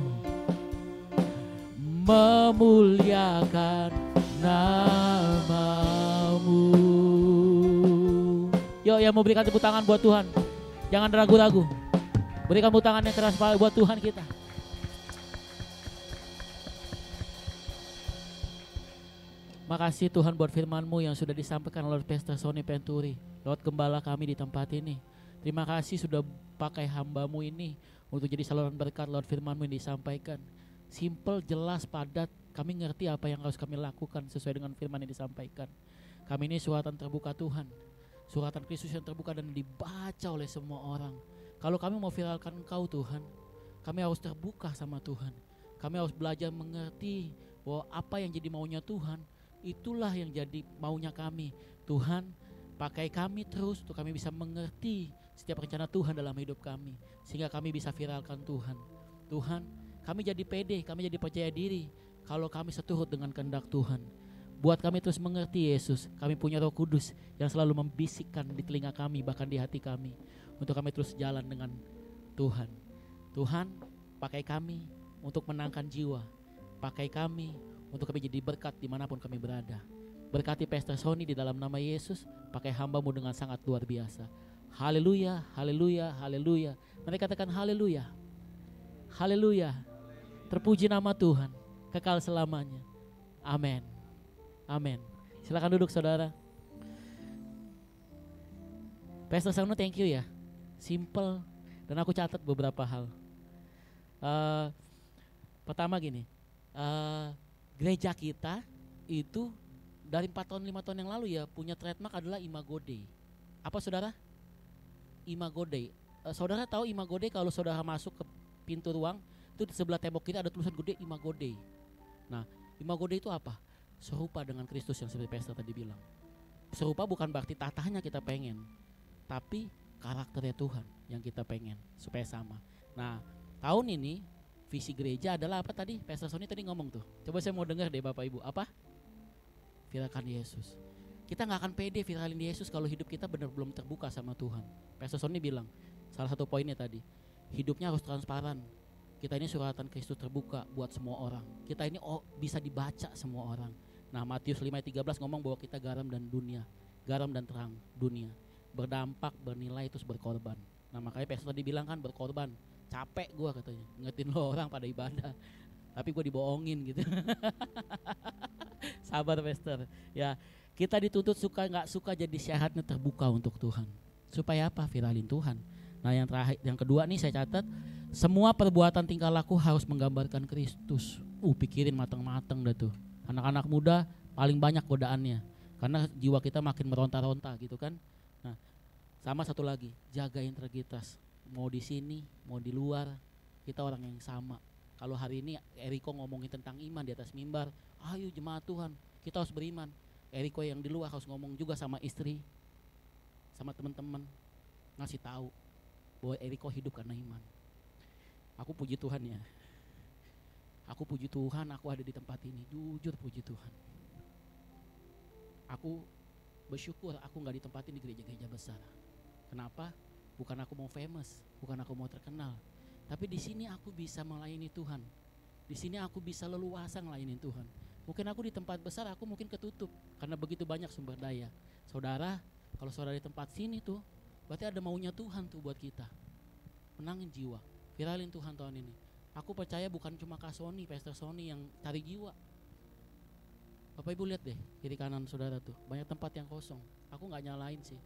Memuliakan namamu. Yuk yang mau berikan tepuk tangan buat Tuhan, jangan ragu-ragu. Berikan tepuk tangan yang keras buat Tuhan kita. Makasih Tuhan buat firman-Mu yang sudah disampaikan oleh Pastor Sony Penturi lewat gembala kami di tempat ini. Terima kasih sudah pakai hamba-Mu ini untuk jadi saluran berkat lewat firman-Mu yang disampaikan. Simple, jelas, padat. Kami ngerti apa yang harus kami lakukan sesuai dengan firman yang disampaikan. Kami ini suratan terbuka Tuhan, suratan Kristus yang terbuka dan dibaca oleh semua orang. Kalau kami mau viralkan Engkau Tuhan, kami harus terbuka sama Tuhan. Kami harus belajar mengerti bahwa apa yang jadi maunya Tuhan, itulah yang jadi maunya kami. Tuhan, pakai kami terus untuk kami bisa mengerti setiap rencana Tuhan dalam hidup kami, sehingga kami bisa viralkan Tuhan. Tuhan, kami jadi pede, kami jadi percaya diri kalau kami seturut dengan kehendak Tuhan. Buat kami terus mengerti Yesus, kami punya Roh Kudus yang selalu membisikkan di telinga kami, bahkan di hati kami, untuk kami terus jalan dengan Tuhan. Tuhan, pakai kami untuk menangkan jiwa, pakai kami untuk kami jadi berkat dimanapun kami berada. Berkati Pastor Sony di dalam nama Yesus, pakai hamba-Mu dengan sangat luar biasa. Haleluya, haleluya, haleluya. Mari katakan haleluya, haleluya. Terpuji nama Tuhan, kekal selamanya. Amin, amin. Silakan duduk saudara. Pastor Sony, thank you ya. Simple, dan aku catat beberapa hal. Pertama gini, gereja kita itu dari 4 tahun 5 tahun yang lalu ya punya trademark adalah Imago Dei. Apa saudara? Imago Dei. Saudara tahu Imago Dei kalau saudara masuk ke pintu ruang itu di sebelah tembok kiri ada tulisan gede Imago Dei. Nah, Imago Dei itu apa? Serupa dengan Kristus yang seperti Pastor tadi bilang. Serupa bukan berarti tatahnya kita pengen, tapi karakternya Tuhan yang kita pengen supaya sama. Nah, tahun ini visi gereja adalah apa tadi? Pastor Sony tadi ngomong tuh. Coba saya mau dengar deh Bapak Ibu. Apa? Viralkan Yesus. Kita gak akan pede viralin Yesus kalau hidup kita benar belum terbuka sama Tuhan. Pastor Sony bilang, salah satu poinnya tadi, hidupnya harus transparan. Kita ini suratan Kristus terbuka buat semua orang. Kita ini bisa dibaca semua orang. Nah, Matius 5:13 ngomong bahwa kita garam dan dunia, garam dan terang dunia. Berdampak, bernilai, terus berkorban. Nah, makanya Pastor tadi bilang kan berkorban. Capek gue katanya, ngetin lo orang pada ibadah, tapi gue dibohongin gitu. Sabar Pastor. Ya, kita dituntut suka nggak suka jadi syaratnya terbuka untuk Tuhan. Supaya apa? Viralin Tuhan. Nah, yang terakhir, yang kedua nih saya catat, semua perbuatan tingkah laku harus menggambarkan Kristus. Pikirin matang-matang dah tuh. Anak-anak muda paling banyak godaannya, karena jiwa kita makin meronta-ronta gitu kan. Nah, sama satu lagi, jaga integritas. Mau di sini, mau di luar, kita orang yang sama. Kalau hari ini Eriko ngomongin tentang iman di atas mimbar, ayo jemaat Tuhan, kita harus beriman. Eriko yang di luar harus ngomong juga sama istri, sama teman-teman, ngasih tahu bahwa Eriko hidup karena iman. Aku puji Tuhan ya. Aku puji Tuhan, aku ada di tempat ini. Jujur puji Tuhan. Aku bersyukur aku nggak ditempatin di gereja-gereja besar. Kenapa? Bukan aku mau famous, bukan aku mau terkenal, tapi di sini aku bisa melayani Tuhan. Di sini aku bisa leluasa melayani Tuhan. Mungkin aku di tempat besar aku mungkin ketutup karena begitu banyak sumber daya. Saudara, kalau saudara di tempat sini tuh, berarti ada maunya Tuhan tuh buat kita. Menangin jiwa, viralin Tuhan tahun ini. Aku percaya bukan cuma Kak Sony, Pastor Sony yang cari jiwa. Bapak Ibu lihat deh kiri kanan saudara tuh, banyak tempat yang kosong. Aku nggak nyalain sih,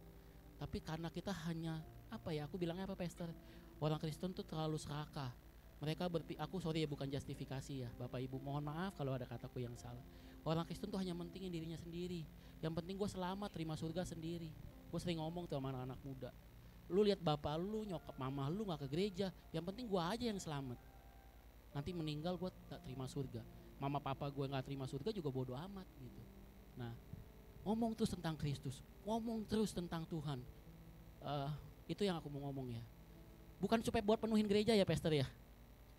tapi karena kita hanya aku bilangnya apa Pastor? Orang Kristen tuh terlalu serakah. Mereka aku sorry ya bukan justifikasi ya Bapak Ibu, mohon maaf kalau ada kataku yang salah. Orang Kristen tuh hanya mentingin dirinya sendiri. Yang penting gue selamat, terima surga sendiri. Gue sering ngomong tuh sama anak-anak muda. Lu lihat bapak lu, nyokap mama lu gak ke gereja, yang penting gue aja yang selamat. Nanti meninggal gue gak terima surga. Mama papa gue gak terima surga juga bodo amat gitu. Nah, ngomong terus tentang Kristus, ngomong terus tentang Tuhan. Itu yang aku mau ngomong ya. Bukan supaya buat penuhin gereja ya Pastor ya,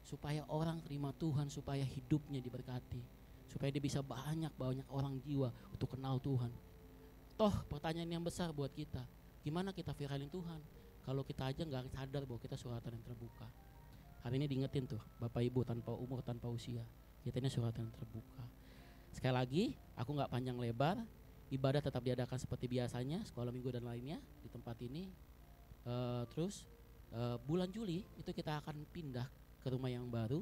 supaya orang terima Tuhan, supaya hidupnya diberkati, supaya dia bisa banyak orang jiwa untuk kenal Tuhan. Toh pertanyaan yang besar buat kita, gimana kita viralin Tuhan? kalau kita aja nggak sadar bahwa kita suratan yang terbuka. Hari ini diingetin tuh, Bapak Ibu, tanpa umur, tanpa usia, kita ini suratan yang terbuka. Sekali lagi, aku nggak panjang lebar, ibadah tetap diadakan seperti biasanya, sekolah minggu dan lainnya di tempat ini. Bulan Juli itu kita akan pindah ke rumah yang baru,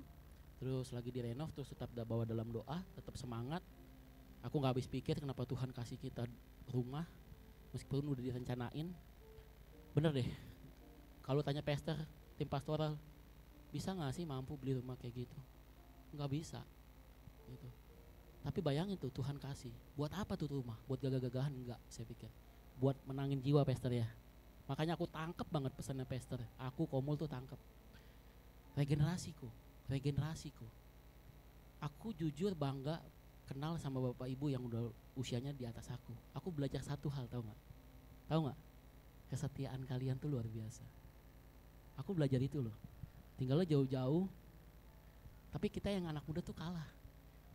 terus lagi direnov, terus tetap bawa dalam doa, tetap semangat. Aku nggak habis pikir kenapa Tuhan kasih kita rumah, meskipun udah direncanain. Bener deh, kalau tanya pastor, tim pastoral, bisa nggak sih mampu beli rumah kayak gitu? Nggak bisa, gitu. Tapi bayangin tuh Tuhan kasih, buat apa tuh rumah? Buat gagah-gagahan? Enggak, saya pikir. Buat menangin jiwa pastor ya. Makanya aku tangkep banget pesannya pastor. Aku Komul tuh tangkep. Regenerasiku. Aku jujur bangga kenal sama Bapak Ibu yang udah usianya di atas aku. Aku belajar satu hal, tahu nggak? Kesetiaan kalian tuh luar biasa. Aku belajar itu loh. Tinggalnya jauh-jauh, tapi kita yang anak muda tuh kalah.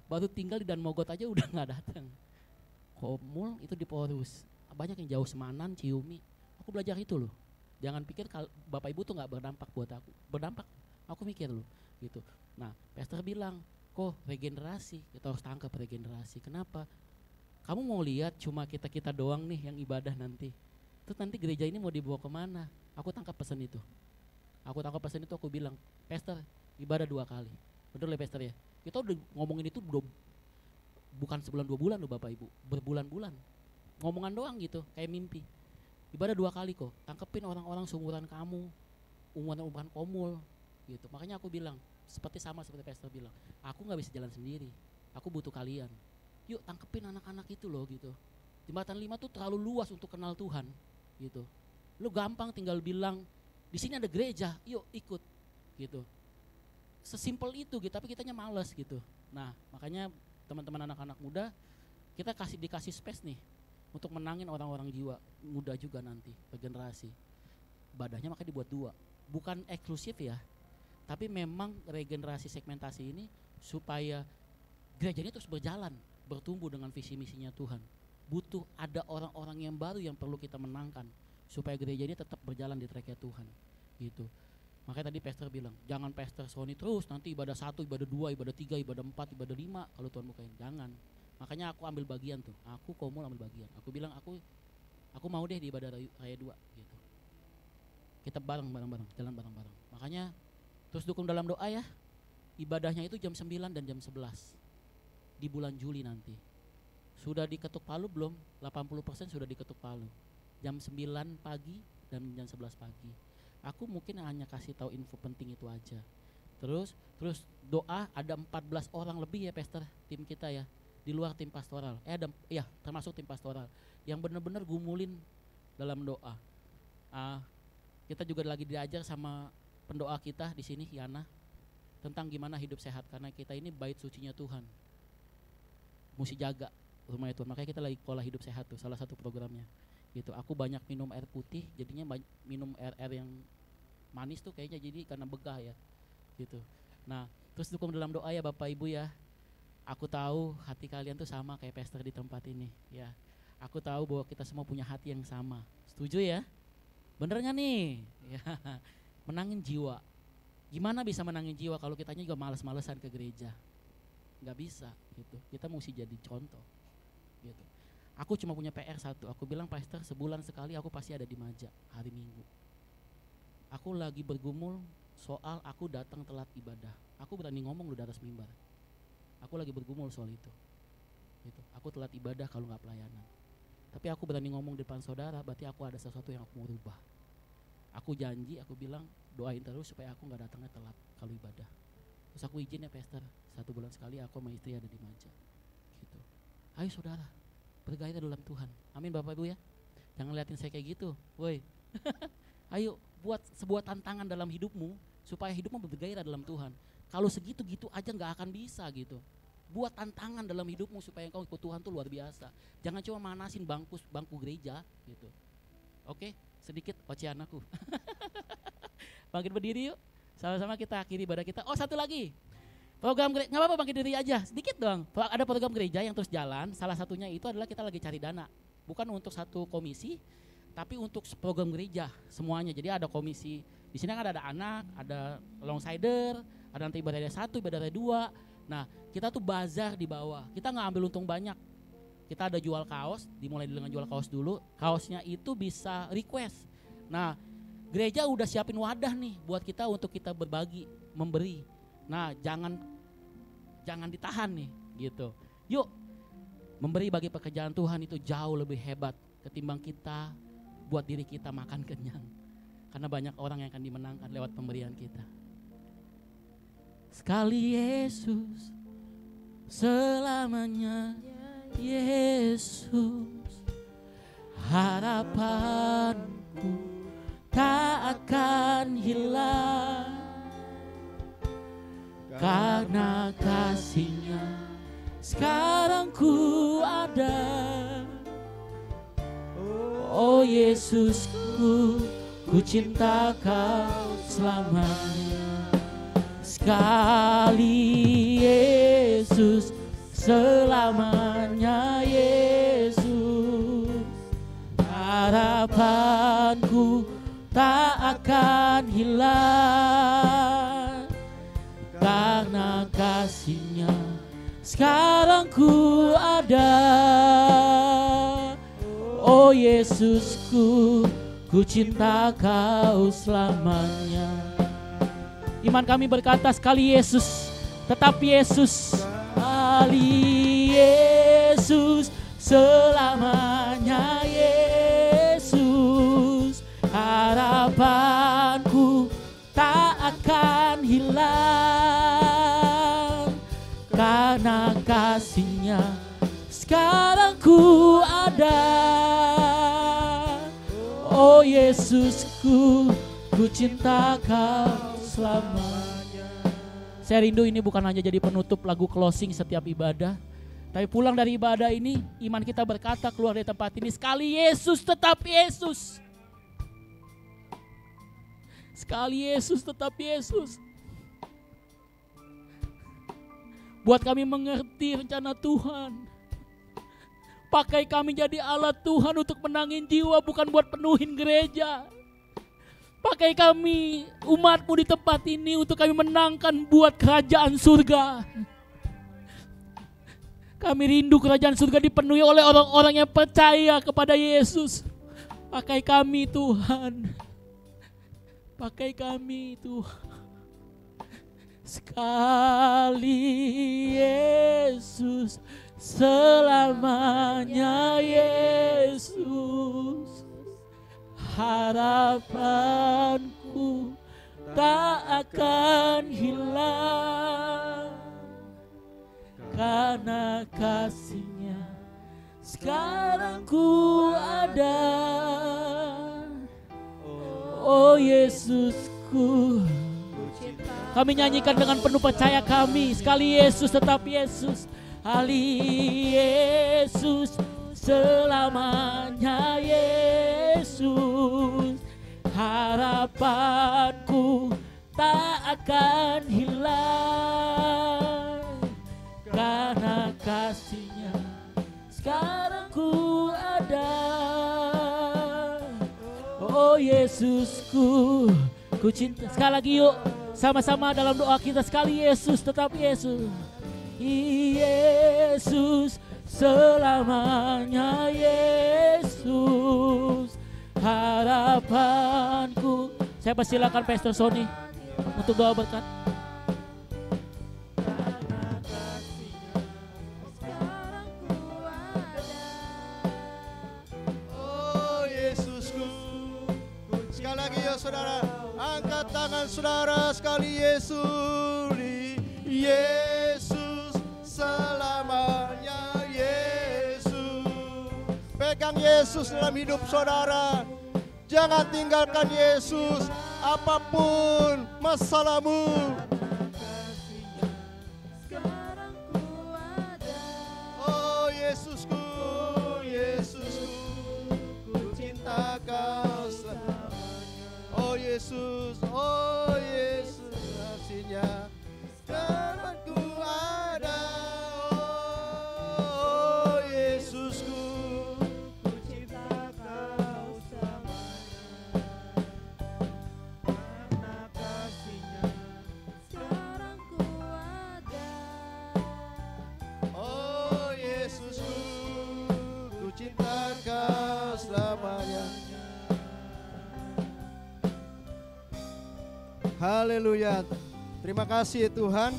Baru tinggal di Dan Mogot aja udah nggak datang. Komul itu di Porus, banyak yang jauh, Semanan, Ciumi. Aku belajar itu loh. Jangan pikir Bapak Ibu tuh nggak berdampak buat aku. Berdampak. Aku mikir loh, gitu. Nah, pastor bilang, kok regenerasi, kita harus tangkap regenerasi. Kenapa? Kamu mau lihat cuma kita doang nih yang ibadah nanti. Terus nanti gereja ini mau dibawa kemana? Aku tangkap pesan itu. Aku bilang, pastor, ibadah 2 kali. Betul ya pastor ya? Kita udah ngomongin itu bukan sebulan 2 bulan loh Bapak Ibu, berbulan-bulan. Ngomongan doang gitu, kayak mimpi. Ibadah 2 kali kok, tangkepin orang-orang seumuran kamu, umuran Komul gitu. Makanya aku bilang, seperti pastor bilang, aku gak bisa jalan sendiri, aku butuh kalian. Yuk tangkepin anak-anak itu loh gitu. Jembatan 5 tuh terlalu luas untuk kenal Tuhan gitu. Lu gampang tinggal bilang, di sini ada gereja, yuk ikut gitu. Sesimpel itu gitu, tapi kitanya males gitu. Nah, makanya teman-teman anak-anak muda, kita dikasih space nih untuk menangin orang-orang jiwa muda juga nanti, regenerasi. Ibadahnya makanya dibuat 2. Bukan eksklusif ya, tapi memang regenerasi segmentasi ini supaya gereja ini terus berjalan, bertumbuh dengan visi misinya Tuhan. Butuh ada orang-orang yang baru yang perlu kita menangkan supaya gereja ini tetap berjalan di tracknya Tuhan gitu. Makanya tadi pastor bilang, jangan pastor Sony terus, nanti ibadah 1, ibadah 2, ibadah 3, ibadah 4, ibadah 5 kalau Tuhan bukain. Jangan. Makanya aku ambil bagian tuh, aku Komul ambil bagian. Aku bilang aku mau deh di ibadah raya 2 gitu. Kita bareng-bareng, jalan bareng-bareng. Makanya terus dukung dalam doa ya. Ibadahnya itu jam 9 dan jam 11 di bulan Juli nanti. Sudah diketuk palu belum? 80% sudah diketuk palu. Jam 9 pagi dan jam 11 pagi. Aku mungkin hanya kasih tahu info penting itu aja. Terus doa ada 14 orang lebih ya pastor tim kita ya, di luar tim pastoral. Termasuk tim pastoral yang benar-benar gumulin dalam doa. Kita juga lagi diajar sama pendoa kita di sini Yana tentang gimana hidup sehat, karena kita ini bait sucinya Tuhan. Mesti jaga rumah Tuhan. Makanya kita lagi pola hidup sehat tuh, salah satu programnya. Gitu. Aku banyak minum air putih, jadinya minum air yang manis tuh kayaknya jadi karena begah ya. Gitu. Nah, terus dukung dalam doa ya Bapak Ibu ya. Aku tahu hati kalian tuh sama kayak pastor di tempat ini ya. Aku tahu bahwa kita semua punya hati yang sama. Setuju ya? Bener gak nih? Ya. Menangin jiwa. Gimana bisa menangin jiwa kalau kitanya juga males-malesan ke gereja? Gak bisa gitu. Kita mesti jadi contoh gitu. Aku cuma punya PR 1. Aku bilang pastor sebulan sekali aku pasti ada di Maja hari Minggu. Aku lagi bergumul soal aku datang telat ibadah. Aku berani ngomong lu di atas mimbar. Aku lagi bergumul soal itu gitu. Aku telat ibadah kalau gak pelayanan. Tapi aku berani ngomong di depan saudara, berarti aku ada sesuatu yang aku mau rubah. Aku janji, aku bilang doain terus supaya aku gak datangnya telat kalau ibadah. Terus aku izin ya pastor, 1 bulan sekali aku sama istri ada di Maja gitu. Ayo saudara, bergairah dalam Tuhan. Amin Bapak Ibu ya. Jangan liatin saya kayak gitu, woi. Ayo buat sebuah tantangan dalam hidupmu supaya hidupmu bergairah dalam Tuhan. Kalau segitu-gitu aja gak akan bisa gitu. Buat tantangan dalam hidupmu supaya engkau ikut Tuhan tuh luar biasa. Jangan cuma manasin bangku gereja gitu. Oke, sedikit oceanaku. Bangkit berdiri yuk. Sama-sama kita akhiri ibadah kita. Oh, satu lagi. Program gereja, nggak apa-apa bangkit diri aja, sedikit doang. Ada program gereja yang terus jalan, salah satunya itu adalah kita lagi cari dana. Bukan untuk satu komisi, tapi untuk program gereja semuanya. Jadi ada komisi. Di sini kan ada anak, ada longsider, ada nanti ibadahnya 1, ibadahnya 2. Nah, kita tuh bazar di bawah. Kita nggak ambil untung banyak. Kita ada jual kaos, dimulai dengan jual kaos dulu. Kaosnya itu bisa request. Nah, gereja udah siapin wadah nih buat kita untuk kita berbagi, memberi. Nah, jangan ditahan nih, gitu. Yuk, memberi bagi pekerjaan Tuhan itu jauh lebih hebat ketimbang kita buat diri kita makan kenyang. Karena banyak orang yang akan dimenangkan lewat pemberian kita. Sekali Yesus, selamanya Yesus, harapanku tak akan hilang. Karena kasih-Nya sekarang ku ada. Oh Yesusku, ku cinta Kau selamanya. Sekali Yesus, selamanya Yesus, harapanku tak akan hilang. Karena kasih-Nya sekarang ku ada. Oh Yesusku, ku cinta Kau selamanya. Iman kami berkata, sekali Yesus, tetap Yesus. Sekali Yesus, selamanya Yesus, harapanku tak akan hilang. Karena kasih-Nya sekarang ku ada. Oh Yesusku, ku cinta Kau selamanya. Saya rindu ini bukan hanya jadi penutup lagu closing setiap ibadah, tapi pulang dari ibadah ini iman kita berkata keluar dari tempat ini, sekali Yesus tetap Yesus. Sekali Yesus tetap Yesus. Buat kami mengerti rencana Tuhan. Pakai kami jadi alat Tuhan untuk menangin jiwa, bukan buat penuhin gereja. Pakai kami umat-Mu di tempat ini untuk kami menangkan buat kerajaan surga. Kami rindu kerajaan surga dipenuhi oleh orang-orang yang percaya kepada Yesus. Pakai kami Tuhan. Pakai kami Tuhan. Sekali Yesus, selamanya Yesus, harapanku tak akan hilang. Karena kasih-Nya sekarang ku ada. Oh Yesusku, kami nyanyikan dengan penuh percaya kami. Sekali Yesus tetap Yesus. Sekali Yesus, selamanya Yesus, harapanku tak akan hilang. Karena kasih-Nya sekarang ku ada. Oh Yesusku, ku cinta. Sekali lagi yuk, sama-sama dalam doa kita, sekali Yesus tetap Yesus. Yesus, selamanya Yesus, harapanku. Saya persilakan Pastor Sony untuk doa berkat. Oh Yesusku, sekali lagi ya saudara, angkat tangan saudara, sekali Yesus, Yesus, selamanya Yesus. Pegang Yesus dalam hidup saudara. Jangan tinggalkan Yesus apapun masalahmu. Oh Yesusku, Yesusku, ku cinta Kau selamanya. Oh Yesus, kasih-Nya sekarang ku ada. Oh Yesusku, ku cinta Kau selamanya. Haleluya. Terima kasih Tuhan.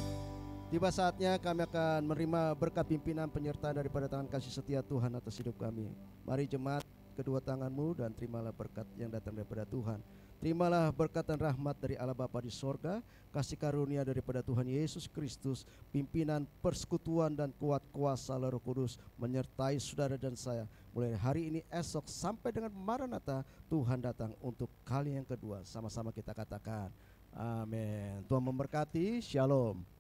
Tiba saatnya kami akan menerima berkat pimpinan penyertaan daripada tangan kasih setia Tuhan atas hidup kami. Mari jemaat, kedua tanganmu dan terimalah berkat yang datang daripada Tuhan. Terimalah berkat dan rahmat dari Allah Bapa di sorga, kasih karunia daripada Tuhan Yesus Kristus, pimpinan persekutuan dan kuat kuasa Roh Kudus menyertai saudara dan saya. Mulai hari ini, esok sampai dengan Maranatha, Tuhan datang untuk kali yang kedua. Sama-sama kita katakan amin. Tuhan memberkati. Shalom.